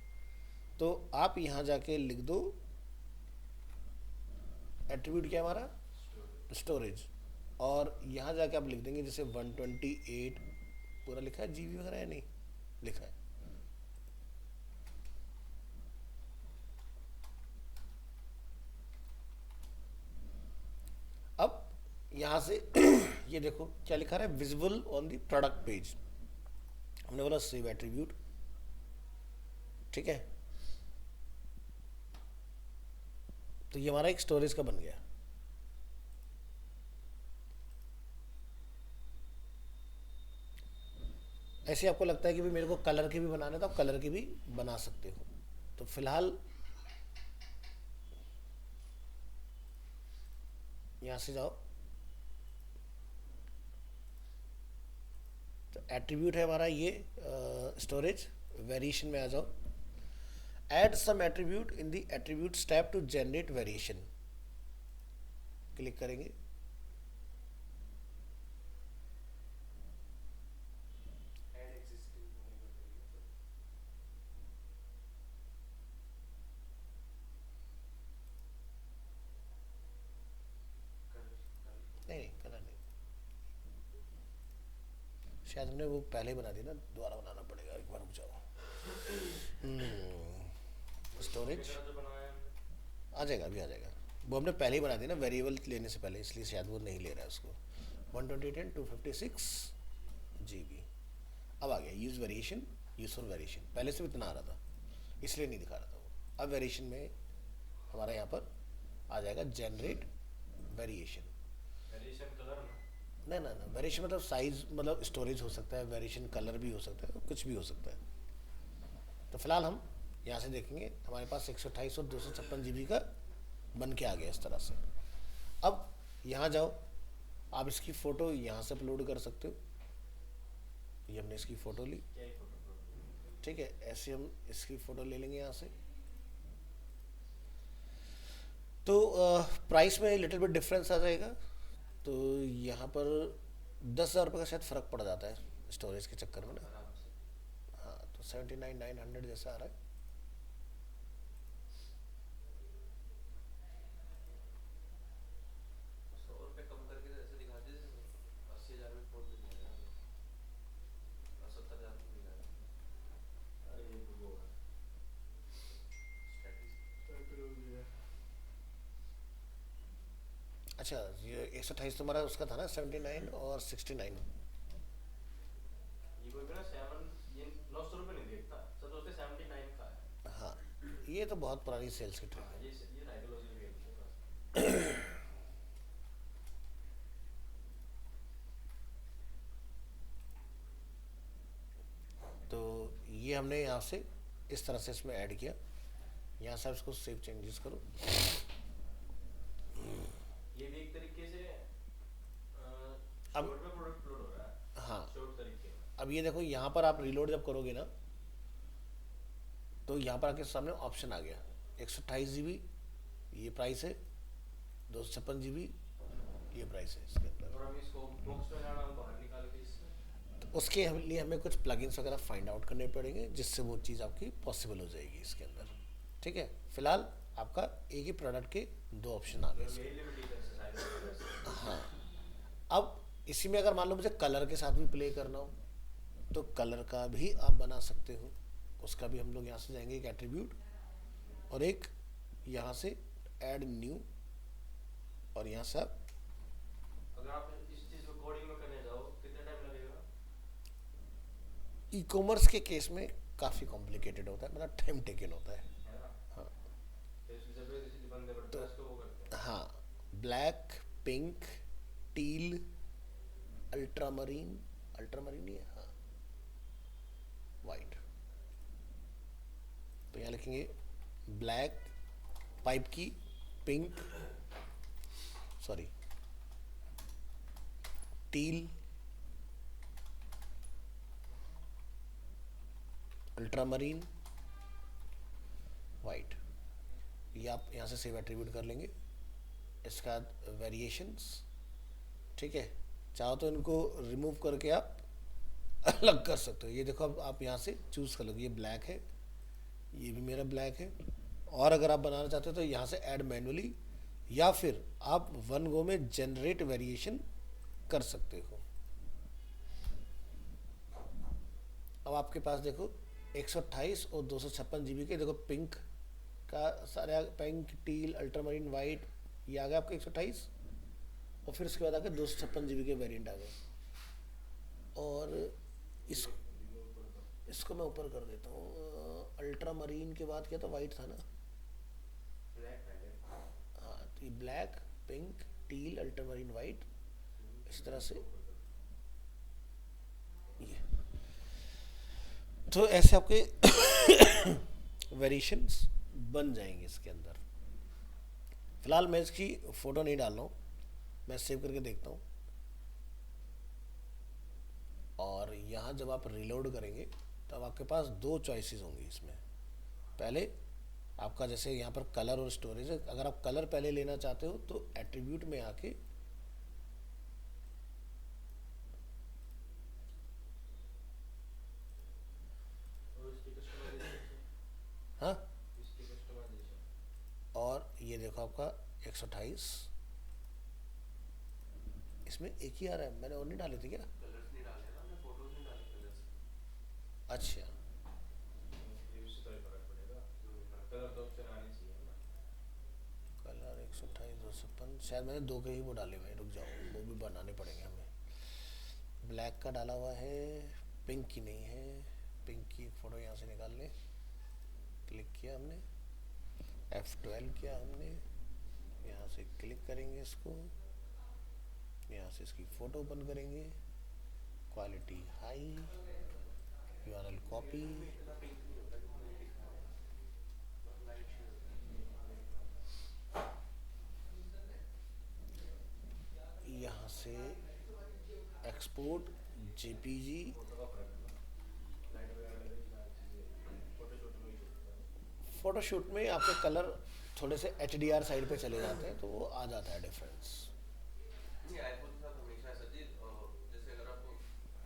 तो आप यहाँ जाके लिख दो एट्रीब्यूट क्या है हमारा, स्टोरेज, और यहाँ जाके आप लिख देंगे जैसे 128 पूरा लिखा है, GB वगैरह है नहीं लिखा है। यहाँ से ये देखो क्या लिखा है, visible on the product page. हमने बोला सेव एट्रीब्यूट, ठीक है। तो ये हमारा एक स्टोरेज का बन गया। ऐसे आपको लगता है कि भी मेरे को कलर के भी बनाने, तो आप कलर के भी बना सकते हो। तो फिलहाल यहां से जाओ, तो एट्रीब्यूट है हमारा ये स्टोरेज, वेरिएशन में आ जाओ, add some attribute in the attribute tab to generate variation, click करेंगे। ऐड एग्जिस्टिंग होने का तरीका नहीं नहीं कलर नहीं, शायद हमने वो पहले ही बना दी ना, दोबारा बनाना पड़ेगा, एक बार रुक जाओ। स्टोरेज जो बनाया हमने, आ जाएगा, अभी आ जाएगा। वो हमने पहले ही बना दी ना वेरिएबल लेने से पहले, इसलिए शायद वो नहीं ले रहा है उसको। 128 and 256 GB अब आ गया। Use variation, use for variation, पहले से भी इतना आ रहा था इसलिए नहीं दिखा रहा था वो। अब वेरिएशन में हमारा यहाँ पर आ जाएगा जनरेट वेरिएशन। वेरिएशन कलर ना, नहीं ना ना, वेरिएशन मतलब साइज, मतलब स्टोरेज हो सकता है, वेरिएशन कलर भी हो सकता है, कुछ भी हो सकता है। तो फिलहाल हम यहाँ से देखेंगे हमारे पास 128 और 256 GB का बन के आ गया इस तरह से। अब यहाँ जाओ, आप इसकी फ़ोटो यहाँ से अपलोड कर सकते हो। ये हमने इसकी फ़ोटो ली, क्या ही फोटो, ठीक है। ऐसे हम इसकी फ़ोटो ले लेंगे यहाँ से। तो प्राइस में लिटिल बिट डिफरेंस आ जाएगा। तो यहाँ पर 10,000 रुपये का शायद फ़र्क पड़ जाता है स्टोरेज के चक्कर में ना। आराम से। हाँ, तो 79,900 जैसा आ रहा है। ₹100 कम करके तो ऐसे दिखा दीजिए, 80,000 में फोन मिल जाएगा, और 70,000 में मिल जाएगा। अरे ये तो वो है, स्ट्रैटेजी अच्छा, ये 128 तुम्हारा उसका था ना, 79 और 69। ये कोई भी ना 7, ये 900 रुपये नहीं देखता, सब सोचते 79 का है। हाँ, ये तो बहुत पुरानी सेल्स की ट्रिक हाँ, है। ये साइकोलॉजी भी है बस। तो ये हमने यहाँ से इस तरह से इसमें ऐड किया। यहाँ से आप इसको सेव चेंजेस करो। ये भी एक तरीके से अब- शॉर्ट में प्रोडक्ट लोड हो रहा है, हाँ, शॉर्ट तरीके में। अब ये देखो यहाँ पर आप रिलोड जब करोगे ना, तो यहाँ पर आके सामने ऑप्शन आ गया 128 GB ये प्राइस है, 256 GB ये प्राइस है इसके अंदर। और हम इसको बॉक्स में लाना, हम बाहर निकाल के इससे तो उसके लिए हमें कुछ प्लगइन्स वगैरह फाइंड आउट करने पड़ेंगे, जिससे वो चीज़ आपकी पॉसिबल हो जाएगी इसके अंदर, ठीक है। फिलहाल आपका एक ही प्रोडक्ट के 2 ऑप्शन आ गए इसमें। यही लिमिटेशन से साइड। हाँ, अब इसी में अगर मान लो मुझे कलर के साथ भी प्ले करना हो, तो कलर का भी आप बना सकते हो। उसका भी हम लोग यहाँ से जाएंगे, एक एट्रीब्यूट और एक यहाँ से ऐड न्यू, और यहाँ से आप अगर आप इस चीज को कोडिंग में करने जाओ कितना टाइम लगेगा? ई कॉमर्स के केस में काफ़ी कॉम्प्लिकेटेड होता है, मतलब टाइम टेकन होता है। है ना? हाँ तो इसकी जरूरत इसी बंदे पड़ते हैं, इसको वो करते हैं। हाँ, black, pink, teal, ultramarine, ultramarine ही है, हाँ, वाइट। तो यहाँ लिखेंगे ब्लैक, पाइप की, pink, sorry, teal, ultramarine, white. ये आप यहाँ से सेव एट्रीब्यूट कर लेंगे। इसका वेरिएशंस, ठीक है। चाहो तो इनको रिमूव करके आप अलग कर सकते हो। ये देखो, अब आप यहाँ से चूज़ कर लो, ये ब्लैक है, ये भी मेरा ब्लैक है। और अगर आप बनाना चाहते हो तो यहाँ से ऐड मैनुअली, या फिर आप वन गो में जनरेट वेरिएशन कर सकते हो। अब आपके पास देखो 128 और 256 GB के, देखो पिंक का सारे, पिंक, टील, अल्ट्रामरीन, वाइट, ये आ गया आपका 128। और फिर उसके बाद आके 256 GB के वेरिएंट आ गए। और इस इसको मैं ऊपर कर देता हूँ। अल्ट्रा मरीन के बाद क्या था, वाइट था ना? ब्लैक पहले। हाँ, तो ये black, pink, teal, ultramarine, white, इस तरह से ये। तो ऐसे आपके वेरिएशंस बन जाएंगे इसके अंदर। फिलहाल मैं इसकी फ़ोटो नहीं डाल रहा हूँ, मैं सेव करके देखता हूँ। और यहाँ जब आप रिलोड करेंगे तब आपके पास दो चॉइसेस होंगी इसमें। पहले आपका जैसे यहाँ पर कलर और स्टोरेज है, अगर आप कलर पहले लेना चाहते हो तो एट्रीब्यूट में आके और इसकी कस्टमाइजेशन। हाँ, इसकी कस्टमाइजेशन। और ये देखो आपका 128, इसमें एक ही आ रहा है, मैंने और नहीं डाले थे क्या? कलर्स नहीं डाले ना हमने, फोटोज नहीं डाले कलर्स। अच्छा, ये उससे तो ही फर्क पड़ेगा। कलर तो ऑप्शन आनी चाहिए ना। कलर 128, 256, शायद मैंने दो के ही वो डाले हुए हैं, रुक जाओ, वो भी बनाने पड़ेंगे हमें। ब्लैक का डाला हुआ है, पिंक की नहीं है। पिंक की एक फ़ोटो यहाँ से निकाल लें, क्लिक किया हमने, F12 किया हमने, यहाँ से क्लिक करेंगे इसको, यहाँ से इसकी फ़ोटो ओपन करेंगे, क्वालिटी हाई, URL कॉपी, इतना पिंक नहीं होता कि मैंने दिखा है, बहुत लाइट शेड होता है। यहाँ से एक्सपोर्ट JPG। फोटो का फर्क है ना। लाइट वगैरह लगे सारी चीज़ें फोटोशूट में ही होता है। फ़ोटोशूट में आपके कलर थोड़े से HDR साइड पे चले जाते हैं, तो वो आ जाता है डिफरेंस। नहीं, आईफोन के साथ हमेशा ऐसा जी, जैसे अगर आप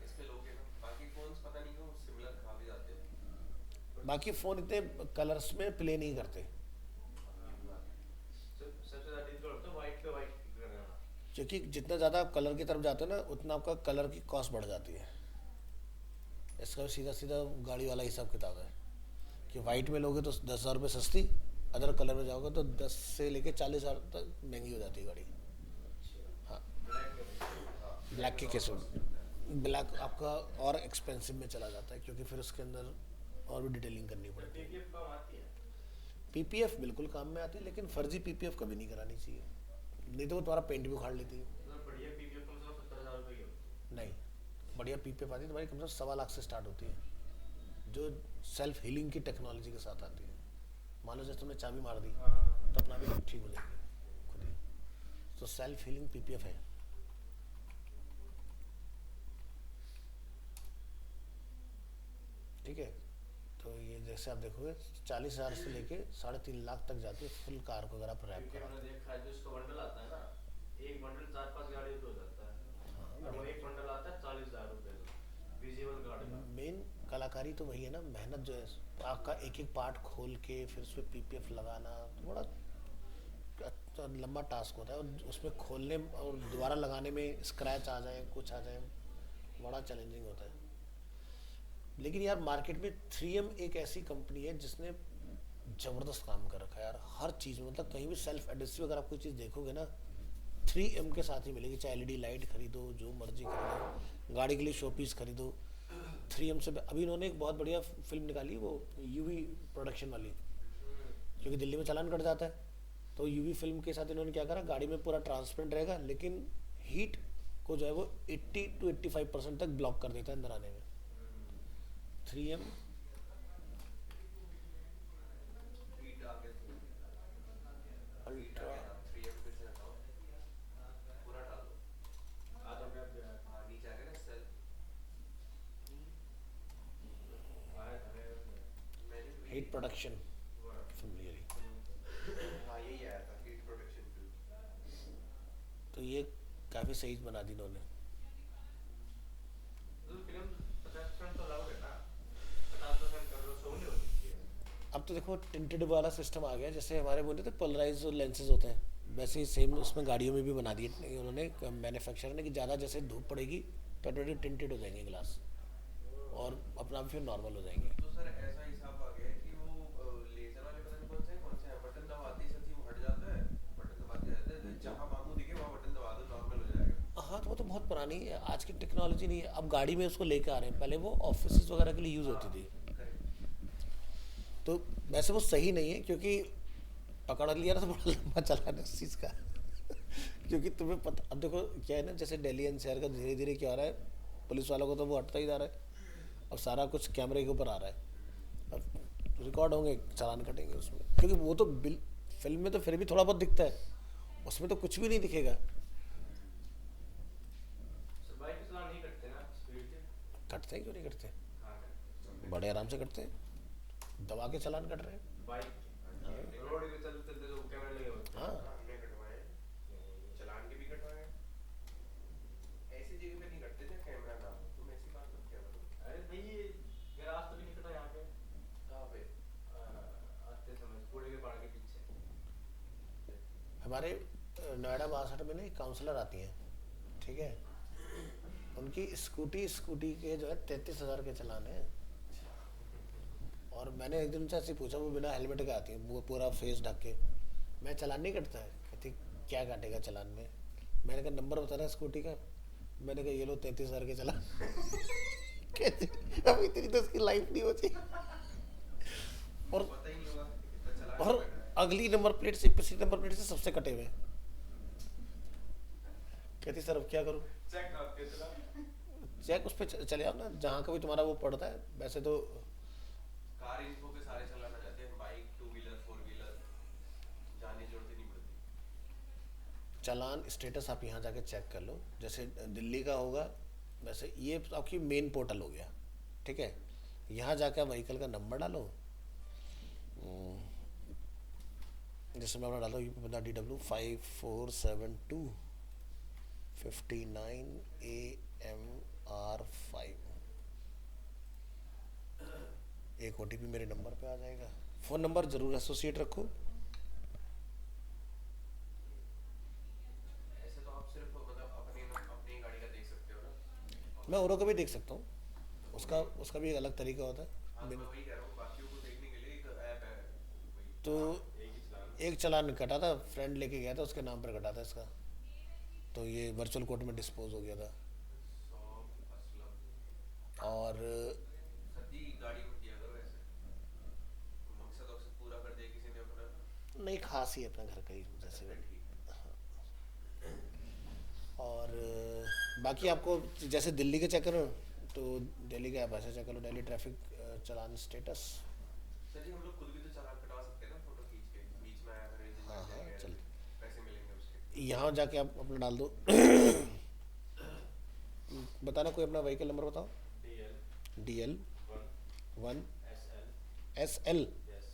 इस पे लोगे ना, बाकी फोन्स पता नहीं क्यों सिमिलर खा भी जाते हैं। बाकी फ़ोन इतने कलर्स में प्ले नहीं करते, सबसे ज़्यादा डिफिकल्ट होता है वाइट पे वाइट करना। क्योंकि जितना ज़्यादा आप कलर की तरफ जाते हो ना, उतना आपका कलर की कॉस्ट बढ़ जाती है। इसका सीधा सीधा गाड़ी वाला हिसाब किताब है कि वाइट में लोगे तो 10,000 रुपये सस्ती, अदर कलर में जाओगे तो 10 से लेके 40,000 तक महंगी हो जाती है गाड़ी। हाँ, ब्लैक के केस में ब्लैक आपका और एक्सपेंसिव में चला जाता है, क्योंकि फिर उसके अंदर और भी डिटेलिंग करनी पड़ती है। पीपीएफ काम आती है। PPF बिल्कुल काम में आती है, लेकिन फर्जी PPF कभी नहीं करानी चाहिए, नहीं तो वो तुम्हारा पेंट भी उखाड़ लेती है। मतलब बढ़िया पीपीएफ कम से कम 70,000 रुपये की हो। नहीं, बढ़िया PPF आती है तुम्हारी कम से कम 1.25 लाख से स्टार्ट होती है, जो सेल्फ हीलिंग की टेक्नोलॉजी के साथ आती है। मान लो जैसे तुमने चाबी मार दी हाँ। तो अपना भी ठीक हो जाएगी खुद ही, तो सेल्फ हीलिंग PPF है। ठीक है, तो ये जैसे आप देखोगे 40,000 से लेके 3.5 लाख तक जाती है फुल कार को, अगर आप रैप क्योंकि करो। मैंने देखा है जो इसका बंडल आता है ना, एक बंडल 4-5 गाड़ियों पे हो जाता है। और वो एक बंडल आता है 40,000 रुपये का विजिबल गार्ड का। मेन कलाकारी तो वही है ना, मेहनत जो है आपका एक एक पार्ट खोल के फिर उस पर PPF लगाना तो बड़ा अच्छा लंबा टास्क होता है, और उसमें खोलने और दोबारा लगाने में स्क्रैच आ जाए, कुछ आ जाए, बड़ा चैलेंजिंग होता है। लेकिन यार मार्केट में 3M एक ऐसी कंपनी है जिसने ज़बरदस्त काम कर रखा है यार, हर चीज़ में। मतलब कहीं भी सेल्फ एडेसिव अगर आप कोई चीज़ देखोगे ना, 3M के साथ ही मिलेगी। चाहे LED लाइट खरीदो, जो मर्जी खरीदो, गाड़ी के लिए शो पीस खरीदो, 3M से। अभी इन्होंने एक बहुत बढ़िया फिल्म निकाली, वो UV प्रोडक्शन वाली, क्योंकि दिल्ली में चालान कट जाता है, तो UV फिल्म के साथ इन्होंने क्या करा, गाड़ी में पूरा ट्रांसपेरेंट रहेगा, लेकिन हीट को जो है वो 80 to 85% तक ब्लॉक कर देता है अंदर आने में। 3M हीट आ गया तो हीट आ अल्ट्रा, गया ना, 3M पे से हटाओ, पूरा डालो। आधा टैप गया है। हाँ, नीचे आ गया ना सेल। आया था मैंने भी हीट प्रोडक्शन वो फिल्म ये रही। हाँ, यही आया था हीट प्रोडक्शन फिल्म। तो ये काफ़ी सही बना दी इन्होंने। तो फिल्म 50% तो अलाउड है ना, 50% कर लो, सो नहीं होती चाहिए। अब तो देखो टिंटेड वाला सिस्टम आ गया, जैसे हमारे बोलते थे पोलराइज लेंसेज होते हैं, वैसे ही सेम उसमें गाड़ियों में भी बना दिए उन्होंने मैन्युफैक्चरर ने, कि ज़्यादा जैसे धूप पड़ेगी तो ऑटोमेटिक टिंटेड हो जाएंगे ग्लास, और अपना फिर नॉर्मल हो जाएंगे। तो सर ऐसा हिसाब आ गया है कि वो लेजर वाले पता नहीं कौन से हैं, बटन दबाते ही सर जी वो हट जाता है, बटन दबाते रहते हैं, जहाँ मामू दिखे वहाँ बटन दबा दो, नॉर्मल तो बहुत पुरानी है, आज की टेक्नोलॉजी नहीं है। अब गाड़ी में उसको लेके आ रहे हैं, पहले वो ऑफिस वगैरह के लिए यूज़ होती थी। तो वैसे वो सही नहीं है, क्योंकि पकड़ लिया ना तो बड़ा लंबा चालान है उस चीज़ का। क्योंकि तुम्हें पता, अब देखो क्या है ना, जैसे दिल्ली एनसीआर का धीरे धीरे क्या हो रहा है, पुलिस वालों को तो वो हटता ही जा रहा है। अब सारा कुछ कैमरे के ऊपर आ रहा है, अब रिकॉर्ड होंगे, चालान कटेंगे उसमें। क्योंकि वो तो बिल फिल्म में तो फिर भी थोड़ा बहुत दिखता है, उसमें तो कुछ भी नहीं दिखेगा। बाइक चलान नहीं करते ना स्पीड के? कटते हैं, क्यों नहीं कटते? हाँ करते बड़े आराम से कटते हैं, दबा के चालान कट रहे हैं। बाइक रोड पे चलते चलते जो कैमरे लगे होते हैं। हाँ, हमने कटवाए, चालान के भी कटवाए। ऐसी जगह पे नहीं कटते जहाँ कैमरा ना हो। तुम ऐसी बात मत क्या करो। अरे भाई मेरा आज तो भी नहीं कटा यहाँ पे कहाँ पे? आते समय कूड़े के पहाड़ के पीछे। हमारे नोएडा 62 में ना एक काउंसलर आती हैं, ठीक है, उनकी स्कूटी के जो है 33,000 के चालान है। और मैंने एक दिन उनसे ऐसे पूछा, वो बिना हेलमेट के आती है, वो पूरा फेस ढक के। मैं चालान नहीं कटता है, कहती क्या काटेगा चालान में। मैंने कहा नंबर बता रहा है स्कूटी का। मैंने कहा ये लो 33,000 के चालान। कहती अब इतनी तो उसकी लाइफ नहीं होती। और पता ही नहीं होगा कितना चालान और कटा है। अगली नंबर प्लेट से पिछली नंबर प्लेट से सबसे कटे हुए हैं। कहती सर अब क्या करूँ? चेक करते चला। चेक उस पर चले आओ ना, जहाँ का भी तुम्हारा वो पड़ता है। वैसे तो कार इन्फो पे सारे चालान आ जाते हैं, bike, two wheeler, four wheeler, जाने की जरूरत ही नहीं पड़ती। चालान स्टेटस आप यहाँ जाके चेक कर लो। जैसे दिल्ली का होगा, वैसे ये आपकी मेन पोर्टल हो गया, ठीक है। यहाँ जाके आप व्हीकल का नंबर डालो। जैसे मैं अपना डालो यू पी DW 5472 59 AMR5। एक OTP मेरे नंबर पे आ जाएगा। फ़ोन नंबर ज़रूर एसोसिएट रखो। ऐसे तो आप सिर्फ मतलब अपनी गाड़ी का देख सकते हो ना। मैं औरों का भी देख सकता हूँ, उसका भी एक अलग तरीका होता है। हाँ, मैं वही कह रहा हूँ, बाकियों को देखने के लिए एक ऐप है वही। तो एक ही चलान। एक चालान कटा था, फ्रेंड लेके गया था, उसके नाम पर कटा था इसका। तो ये वर्चुअल कोर्ट में डिस्पोज हो गया था। सॉन्ग असलम। और सदी गाड़ी मत दिया करो ऐसे। मकसद वकसद पूरा कर दिया किसी ने अपना। नहीं, खास ही अपना घर का ही जैसे फिर भी। ठीक। और बाकी आपको जैसे दिल्ली के चेक करो तो दिल्ली का आप ऐसे चेक करो, दिल्ली ट्रैफिक चालान स्टेटस। सर जी हम लोग खुद भी तो चालान कटवा सकते हैं ना, फोटो खींच के बीच में आया मेरे हाँ हाँ, चल पैसे मिलेंगे उसके। यहाँ जाके आप अपना डाल दो। बताना कोई अपना व्हीकल नंबर बताओ। DL DL 1 SL SL। yes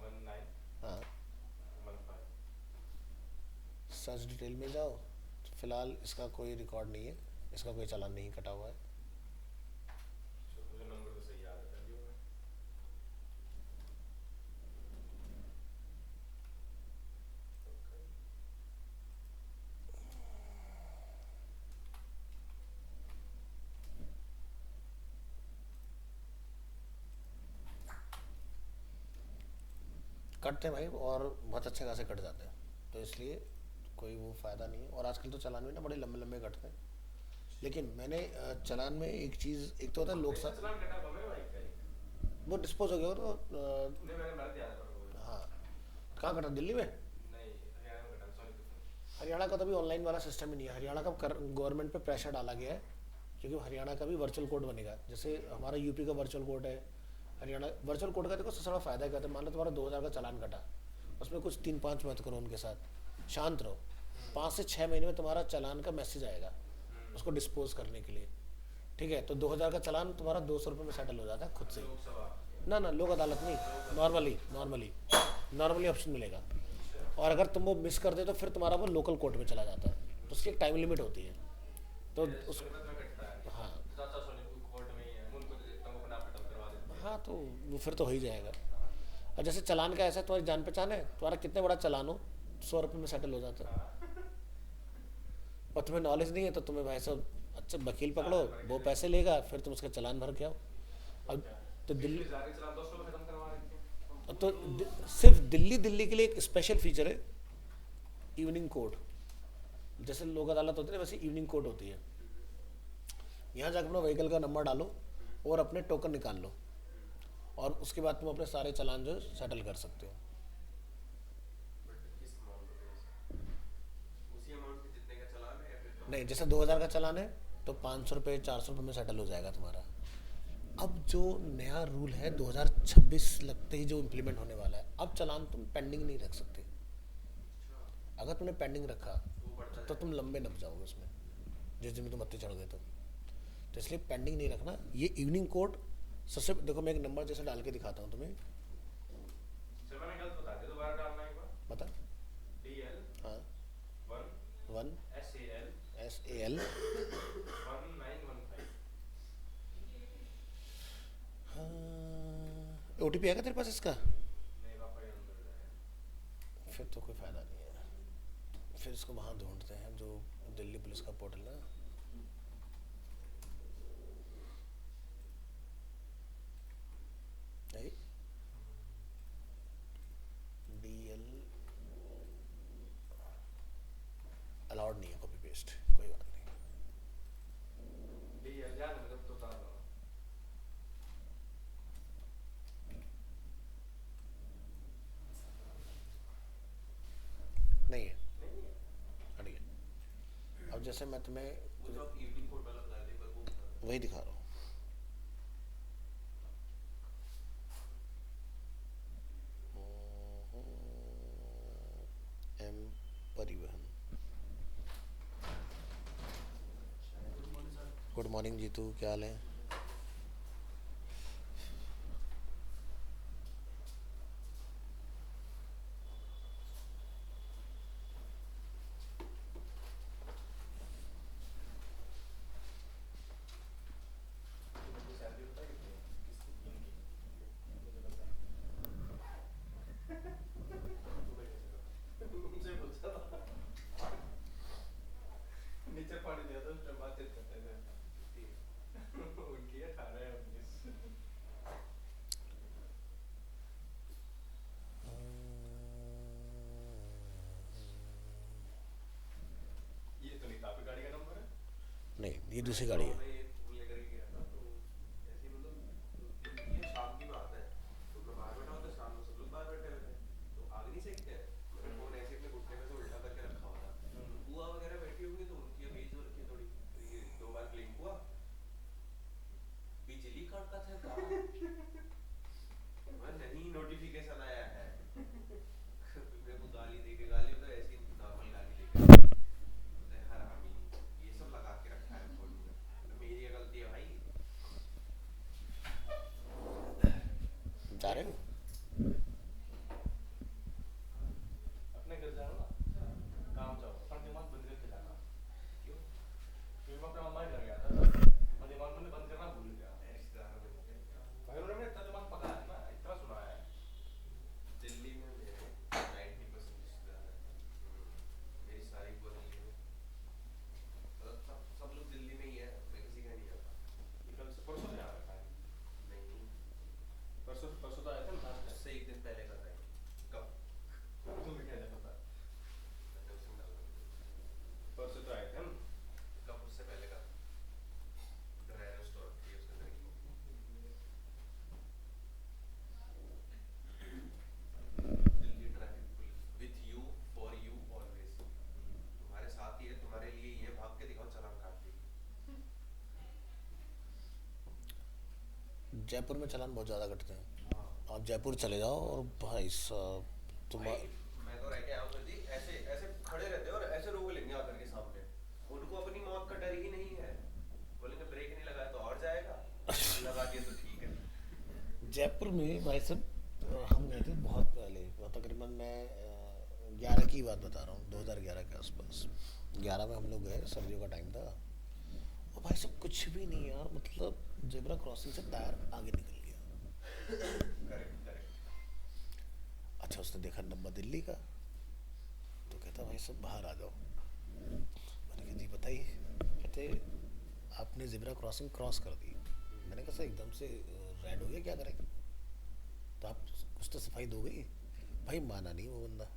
19 हाँ, 15। सर्च डिटेल में जाओ। फिलहाल इसका कोई रिकॉर्ड नहीं है, इसका कोई चालान नहीं कटा हुआ है। मुझे नंबर तो सही याद है कर लियो मैं। कटते हैं भाई, और बहुत अच्छे खासे कट जाते हैं, तो इसलिए कोई वो फ़ायदा नहीं है। और आजकल तो चालान भी ना बड़े लंबे लंबे कटते हैं। लेकिन मैंने चालान में एक चीज़, एक तो होता है लोक मेरा चलान कटा हुआ मेरे बाइक का एक। वो डिस्पोज हो गया, वो तो नहीं मैंने भर दिया था पर वो। हाँ। कहाँ कटा? दिल्ली में? नहीं हरियाणा में कटा सोनीपत में। हरियाणा का तो अभी ऑनलाइन वाला सिस्टम ही नहीं है। हरियाणा का गवर्नमेंट पे प्रेशर डाला गया है, क्योंकि हरियाणा का भी वर्चुअल कोड बनेगा। जैसे हमारा यूपी का वर्चुअल कोड है, हरियाणा वर्चुअल कोड का देखो सबसे बड़ा फ़ायदा क्या है। मान लो तुम्हारा 2,000 का चालान कटा, उसमें कुछ 3-5 मत करो उनके साथ, शांत रहो। 5 से 6 महीने में तुम्हारा चालान का मैसेज आएगा उसको डिस्पोज करने के लिए, ठीक है। तो 2,000 का चालान तुम्हारा 200 रुपये में सेटल हो जाता है खुद से। लोकसभा। ना लोक अदालत नहीं, नॉर्मली ऑप्शन मिलेगा। और अगर तुम वो मिस कर दे तो फिर तुम्हारा वो लोकल कोर्ट में चला जाता है, तो उसकी एक टाइम लिमिट होती है। तो उस सोनीपत में कटता है। हाँ चाचा सोनीपत कोर्ट में ही है, उनको तो देखता हूँ अपना खत्म करवा देते हैं। हाँ, तो वो फिर तो हो ही जाएगा। और जैसे चालान का ऐसा है, तुम्हारी जान पहचान है, तुम्हारा कितने बड़ा चालान हो 100 रुपये में सेटल हो जाता है। और तुम्हें नॉलेज नहीं है तो तुम्हें भाई साहब अच्छा वकील पकड़ो, वो पैसे लेगा, फिर तुम उसका चालान भर के आओ। अब तो दिल्ली जारी चलान 200 में खत्म करवा देते हैं। तो सिर्फ दिल्ली के लिए एक स्पेशल फीचर है इवनिंग कोर्ट। जैसे लोक अदालत होती है ना, वैसे इवनिंग कोर्ट होती है। यहाँ जाकर अपना व्हीकल का नंबर डालो और अपने टोकन निकाल लो, और उसके बाद तुम अपने सारे चालान जो सेटल कर सकते हो। बट किस अमाउंट पे? उसी अमाउंट के जितने का चालान है या फिर कम? नहीं, जैसे 2000 का चालान है तो 500 रुपये 400 रुपये में सेटल हो जाएगा तुम्हारा। अब जो नया रूल है 2026 लगते ही जो इम्प्लीमेंट होने वाला है, अब चालान तुम पेंडिंग नहीं रख सकते। अगर तुमने पेंडिंग रखा वो बढ़ता तो तुम लंबे नप जाओगे उसमें, जिस दिन में तुम अत्ते चढ़ गए तो इसलिए पेंडिंग नहीं रखना। ये इवनिंग कोर्ट सबसे, देखो मैं एक नंबर जैसे डाल के दिखाता हूँ तुम्हें। सर मैंने गलत बता दिया, दोबारा डालना एक बार। बता। DL हाँ, 1 1 SAL SAL 1915। हाँ, OTP आएगा तेरे पास इसका? नहीं पापा, ये अंदर जाएगा। फिर तो कोई फ़ायदा नहीं है, फिर इसको वहाँ ढूंढते हैं जो दिल्ली पुलिस का पोर्टल है। नहीं, DL अलाउड नहीं है कॉपी पेस्ट, कोई बात नहीं। DL याद है, मतलब तो उतार दो। नहीं है, नहीं है। हट गया। अब जैसे मैं तुम्हें वो जो आप इवनिंग कोर्ट वाला बता रहे थे, पर वो बता दो। वही दिखा रहा हूँ। एम परिवहन। गुड मॉर्निंग जीतू, क्या हाल है? मुझे सैलरी पता है कितनी है? किसकी? इनकी। मुझे पता है। तुम्हें कैसे पता? उनसे पूछा था। नीचे पानी दिया था, उसमें बातचीत करते थे। उनकी है 18 या 19। ये तो नहीं था आपकी गाड़ी का नंबर है? नहीं, ये दूसरी गाड़ी है। मैं ये फोन लेकर के गया था, तो ऐसे ही मतलब ये शाम की बात है, तो मैं बाहर बैठा हुआ था, शाम को सब लोग बाहर बैठे हुए थे, तो आग नहीं सेकते हैं। मैंने फोन ऐसे अपने घुटने पे से उल्टा करके रखा हुआ था। बुआ वगैरह बैठी होंगी तो उनकी अबीज हो रखी है थोड़ी, तो ये 2 बार ब्लिंक हुआ, बिजली कड़का था कहाँ? मैं नहीं, नोटिफिकेशन आया है। मेरे को गाली दे के, गाली तो ऐसी नॉर्मल गाली दे के, बोलते हैं, हरामी, ये सब लगा के रखा है फोन में। तो मेरी ये गलती है भाई। जा रहे हो? अपने घर जाओ ना, काम जाओ, अपना दिमाग बंद करके जाना। क्यों? क्योंकि मैं अपने मम्मा के घर गया था, मैं दिमाग मैंने बंद करना भूल गया। रिश्तेदारों में भाई उन्होंने इतना दिमाग पकाया है ना, इतना सुना है। दिल्ली में मेरे 90% रिश्तेदार हैं। मेरी सारी बुआ दिल्ली में, मतलब सब लोग दिल्ली में ही है, मैं किसी का नहीं आता। ये कल से परसों से आ रखा है। नहीं, परसों परसों तो आए थे ना लास्ट टाइम। उससे 1 दिन पहले का था ये। कब? तुम्हें क्या पता? मैंने उस दिन डाला था। परसों तो आए थे हम। कब? उससे पहले का ड्रायर स्टोर थी, उसके अंदर की Delhi traffic police, with you, for you, always. तुम्हारे साथ ही है, तुम्हारे लिए ही है, भाग के दिखाओ, चालान काट दी। जयपुर में चालान बहुत ज़्यादा कटते हैं। हाँ आप जयपुर चले जाओ और भाई साहब तुम, भाई, मैं तो रह के आया हूँ सर जी, ऐसे ऐसे खड़े रहते हैं और ऐसे रोक लेंगे आकर के सामने। उनको अपनी मौत का डर ही नहीं है, बोलेंगे ब्रेक नहीं लगाया तो और जाएगा, लगा दिया तो ठीक है। जयपुर में भाई साहब हम गए थे बहुत पहले, तकरीबन मैं 11 की बात बता रहा हूँ, 2011 के आसपास। 11 में हम लोग गए, सर्दियों का टाइम था, और भाई साहब कुछ भी नहीं यार, मतलब जेब्रा क्रॉसिंग से टायर आगे निकल गया। Correct correct. अच्छा, उसने देखा नंबर दिल्ली का, तो कहता भाई सब बाहर आ जाओ। मैंने कहा जी बताइए। कहते आपने ज़ेब्रा क्रॉसिंग क्रॉस कर दी। मैंने कहा सर एकदम से रेड हो गया, क्या करें? तो आप कुछ तो सफाई दोगे? भाई माना नहीं वो बंदा,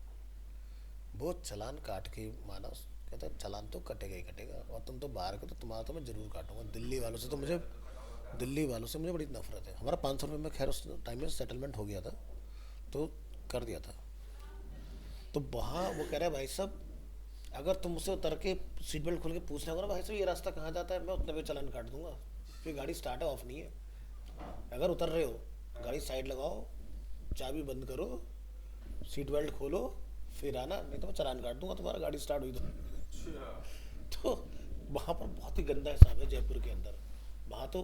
वो चालान काट के माना, कहता है चालान तो कटेगा ही कटेगा, और तुम तो बाहर के, तो तुम्हारा तो मैं ज़रूर काटूंगा। दिल्ली वालों से तो मुझे, दिल्ली वालों से मुझे बड़ी नफरत है। हमारा 500 रुपये में खैर उस टाइम में सेटलमेंट हो गया था, तो कर दिया था। तो वहाँ वो कह रहा है भाई साहब, अगर तुम मुझसे उतर के सीट बेल्ट खोल के पूछना होगा ना भाई साहब ये रास्ता कहाँ जाता है, मैं उतने पे चालान काट दूंगा, क्योंकि गाड़ी स्टार्ट है ऑफ नहीं है। अगर उतर रहे हो गाड़ी साइड लगाओ, चाबी बंद करो, सीट बेल्ट खोलो, फिर आना, नहीं तो मैं चालान काट दूंगा तुम्हारा, गाड़ी स्टार्ट हुई तो वहाँ पर बहुत ही गंदा हिसाब है जयपुर के अंदर, वहाँ तो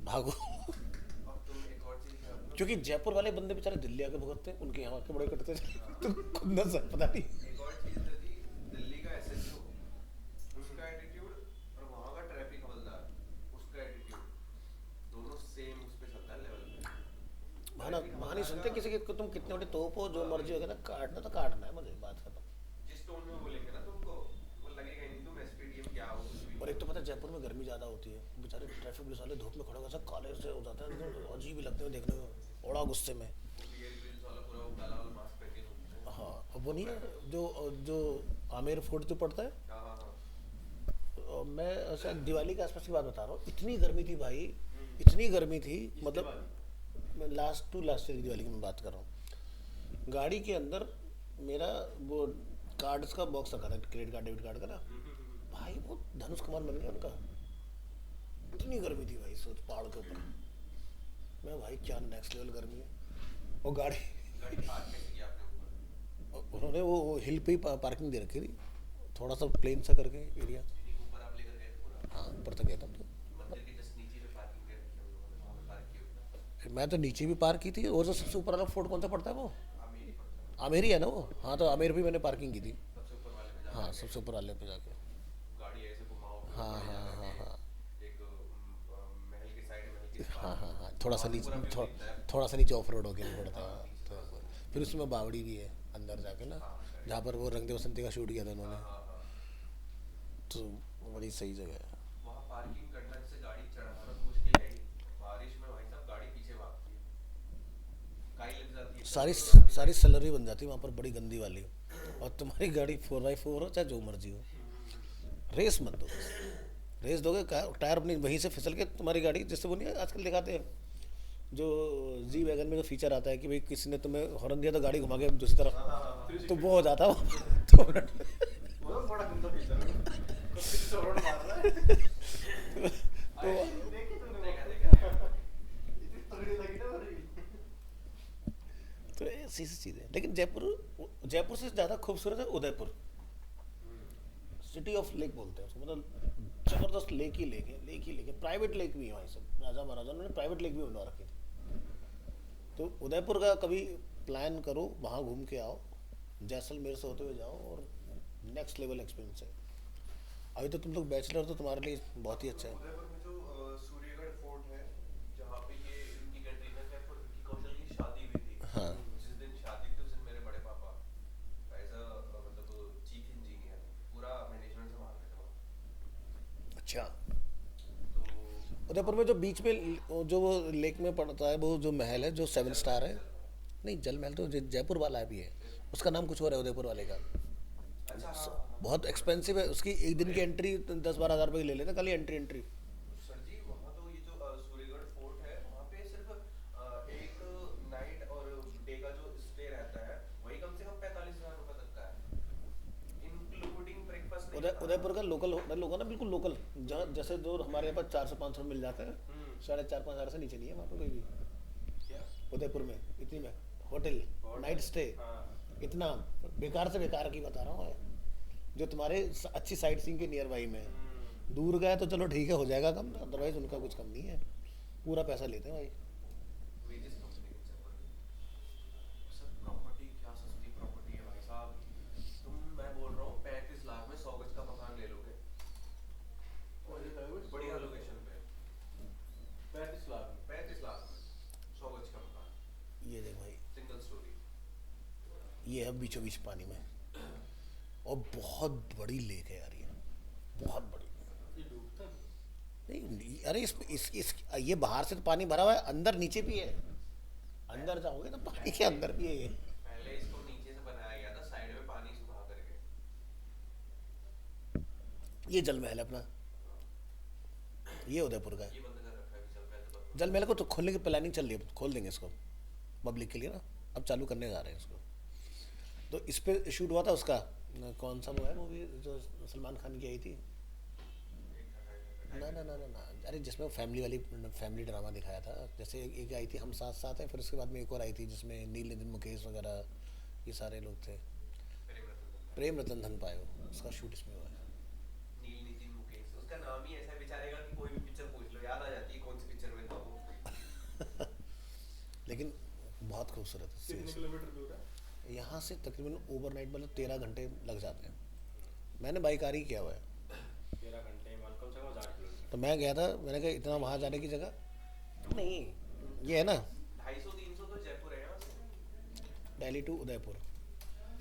भागो। और तुम एक और चीज है क्योंकि जयपुर वाले बंदे बेचारे दिल्ली आके भुगतते हैं, उनके यहाँ के बड़े कटते तो खुद ना सर पता नहीं। एक और चीज है जी, दिल्ली का एसएचओ, उसका एटीट्यूड और वहाँ का ट्रैफिक हवलदार, उसका एटीट्यूड, दोनों सेम उस पे चलता है लेवल पे। वहाँ ना, वहाँ नहीं सुनते किसी के, तुम कितने बड़े तोप हो, जो मर्जी हो गया ना, काटना तो काटना है, मुझे बात खत्म। जिस टोन में बोलेंगे ना तुमको, वो लगेगा ही नहीं तुम एसपीडीएम क्या हो कुछ भी। और एक तो पता है जयपुर में गर्मी ज़्यादा होती है, बेचारे ट्रैफिक पुलिस वाले धूप में खड़े होकर सब काले से हो जाते हैं, एकदम अजीब ही लगते हैं देखने में, बड़ा गुस्से में। बियर ग्रिल्स वाला पूरा वो काला वाला मास्क पहन के घूमते हैं। हाँ, अब वो नहीं है जो जो आमेर फोर्ट जो पड़ता है, हाँ हाँ हाँ। मैं शायद दिवाली के आसपास की बात बता रहा हूँ, इतनी गर्मी थी भाई, इतनी गर्मी थी, मतलब मैं लास्ट टू लास्ट ईयर की दिवाली की मैं बात कर रहा हूँ। गाड़ी के अंदर मेरा वो कार्ड्स का बॉक्स रखा था, क्रेडिट कार्ड डेबिट कार्ड का ना, भाई वो धनुष कमान बन गया उनका, इतनी गर्मी थी भाई, सोच पहाड़ के ऊपर। मैं भाई क्या नेक्स्ट लेवल गर्मी है। और गाड़ी गाड़ी पार्क कैसे किया आपने ऊपर? उन्होंने वो हिल पे ही पार्किंग दे रखी थी, थोड़ा सा प्लेन सा करके एरिया। सीढ़ी के ऊपर आप लेकर गए थे पूरा? हाँ ऊपर तक गया था तो। मंदिर के जस्ट नीचे पे पार्किंग दे रखी है उन लोगों ने, वहाँ पे पार्क की हुई है। मैं तो नीचे भी पार्क की थी, और जो सबसे ऊपर वाला फोर्ट कौन सा पड़ता है वो, आमेर ही पड़ता है। आमेर ही है ना वो, हाँ तो आमेर भी मैंने पार्किंग की थी। सबसे ऊपर वाले पे जाके हाँ सबसे ऊपर वाले पे जाके। गाड़ी ऐसे घुमाओ, फिर हाँ ऊपर हाँ जाकर हाँ के हाँ एक महल की साइड, महल की हाँ हाँ हाँ, थोड़ा सा वहाँ से पूरा नीचे, view दिखता है। थोड़ा सा नीचे ऑफ रोड हो गया पड़ता हाँ, है नीचे तो। थोड़ा सा। फिर उसमें बावड़ी भी है अंदर जाके ना, हाँ, correct। जहाँ पर वो रंग दे बसंती का शूट किया था उन्होंने, हाँ हाँ। तो बड़ी सही जगह है। वहाँ पार्किंग करना जैसे गाड़ी चढ़ाना तो मुश्किल है ही। बारिश में भाई साहब गाड़ी पीछे भागती है, काई लग जाती है। सारी पेट्रोल वाली सारी सैलरी बन जाती है वहाँ पर, बड़ी गंदी वाली। और तुम्हारी गाड़ी 4x4 हो चाहे जो मर्जी हो, रेस मत दो बस। रेस दोगे टायर अपनी वहीं से फिसल के तुम्हारी गाड़ी, जैसे वो नहीं है, आजकल दिखाते हैं जो जी वैगन में जो फीचर आता है कि भाई किसी ने तुम्हें हॉर्न दिया तो गाड़ी घुमा के दूसरी तरफ, तो वो हो जाता है वो 2 मिनट में। वो तो बड़ा गंदा फीचर है, कुछ किसी रोड मार रहा है। तो देखी तूने देखा, वो? देखा। इतनी तगड़ी लगी ना मेरी। तो ऐसी सी चीज़ है। लेकिन जयपुर, जयपुर से ज़्यादा खूबसूरत है उदयपुर, सिटी ऑफ लेक बोलते हैं उसको, मतलब जबरदस्त लेक ही लेक है, लेक ही लेक है। प्राइवेट लेक भी है वहीं सब, राजा महाराजा ने प्राइवेट लेक भी बनवा रखी थी। तो उदयपुर का कभी प्लान करो, वहाँ घूम के आओ, जैसलमेर से होते हुए जाओ, और नेक्स्ट लेवल एक्सपीरियंस है। अभी तो तुम लोग बैचलर, तो तुम्हारे लिए बहुत ही अच्छा है। उदयपुर में जो सूर्यगढ़ फोर्ट है, जहाँ पे ये इनकी कैटरीना कैफ और विक्की कौशल की शादी हुई थी। हाँ। जिस दिन शादी थी उस दिन मेरे बड़े पापा एज अ मतलब चीफ इंजीनियर पूरा मैनेजमेंट संभाल रहे थे वहाँ। अच्छा, तो उदयपुर में जो बीच में जो वो लेक में पड़ता है, वो जो महल है जो 7 स्टार है, नहीं जल महल तो जयपुर वाला भी है, उसका नाम कुछ और है उदयपुर वाले का। अच्छा हाँ, बहुत एक्सपेंसिव है, उसकी एक दिन की एंट्री 10-12 हज़ार रुपये की ले लेते हैं, खाली एंट्री। सर जी वहाँ तो ये जो सूर्यगढ़ फोर्ट है वहाँ पे सिर्फ एक नाइट और डे का जो स्टे रहता है वही कम से कम 45,000 रुपये तक का है, इंक्लूडिंग ब्रेकफास्ट नहीं था। उदयपुर का लोकल होटल होगा ना, बिल्कुल लोकल, जहाँ जैसे जो हमारे यहाँ पर 400-500 मिल जाते हैं, 4,500-5 हज़ार से नीचे नहीं है वहाँ पर कोई भी। क्या? उदयपुर में इतनी में होटल नाइट स्टे, हाँ। इतना बेकार से बेकार की बता रहा हूँ मैं, जो तुम्हारे अच्छी साइट सीइंग के नियर बाई में है। दूर गए तो चलो ठीक है, हो जाएगा कम, अदरवाइज उनका कुछ कम नहीं है, पूरा पैसा लेते हैं भाई। वेजेस कंपनी के ऊपर सर प्रॉपर्टी क्या सस्ती प्रॉपर्टी है भाई साहब। मैं बोल रहा हूँ 35 लाख में 100 गज का मकान ले लोगे बढ़िया लोकेशन पे। 35 लाख में। 35 लाख में 100 गज का मकान, ये देख भाई, सिंगल स्टोरी। ये है बीचों बीच पानी में, और बहुत बड़ी लेक है यार, ये बहुत बड़ी। ये डूबता नहीं। नहीं अरे इस ये बाहर से तो पानी भरा हुआ है, अंदर नीचे भी है, अंदर जाओगे तो पानी के अंदर भी है ये। पहले इसको नीचे से बनाया गया था साइड में पानी सुखा करके, ये जल महल है अपना, ये उदयपुर का है। ये बंद कर रखा है अभी, चल पहले तो बंद जल महल को तो खोलने की प्लानिंग चल रही है, खोल देंगे इसको पब्लिक के लिए ना, अब चालू करने जा रहे हैं इसको। तो इस पे शूट हुआ था उसका, कौन सा वो है मूवी जो सलमान खान की आई थी, ना ना ना ना ना, अरे जिसमें फैमिली वाली फैमिली ड्रामा दिखाया था, जैसे एक आई थी हम साथ साथ हैं, फिर उसके बाद में एक और आई थी जिसमें नील नितिन मुकेश वगैरह ये सारे लोग थे। प्रेम रतन धन पायो, उसका शूट इसमें हुआ है। नील नितिन मुकेश, उसका नाम ही ऐसा है बेचारे का कि कोई भी पिक्चर पूछ लो याद आ जाती है कौन सी पिक्चर में था वो। लेकिन बहुत खूबसूरत है कितने seriously। किलोमीटर दूर है? यहाँ से तकरीबन ओवरनाइट मतलब 13 घंटे लग जाते हैं। मैंने बाइक आ रही किया हुआ है, 13 घंटे मान कम से कम 1000 किलोमीटर। तो मैं गया था, मैंने कहा इतना वहाँ जाने की जगह नहीं, ये है ना 250-300 तो जयपुर है यहाँ से, दिल्ली टू उदयपुर,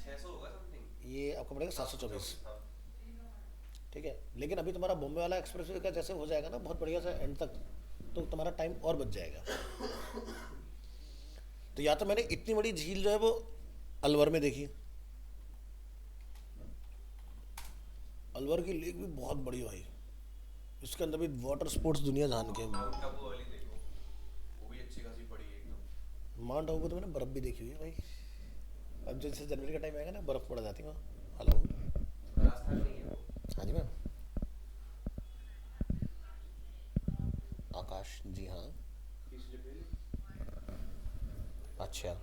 600 होगा समथिंग। ये आपको पड़ेगा 724। हाँ। ठीक है, लेकिन अभी तुम्हारा बॉम्बे वाला एक्सप्रेसवे का जैसे हो जाएगा ना बहुत बढ़िया से एंड तक, तो तुम्हारा टाइम और बच जाएगा। तो या तो मैंने इतनी बड़ी झील जो है वो अलवर में देखी, अलवर की लेक भी बहुत बड़ी भाई, इसके अंदर भी वाटर स्पोर्ट्स दुनिया जान के। माउंट आबू वाली देखो, वो भी अच्छी खासी पड़ी है एकदम। माउंट आबू तो मैंने बर्फ़ भी देखी हुई है भाई, अब जैसे जनवरी का टाइम आएगा ना बर्फ़ पड़ जाती है वहाँ। हेलो, राजस्थान नहीं है वो। हाँ जी मैम। आकाश जी हाँ, तीसरी अप्रैल। अच्छा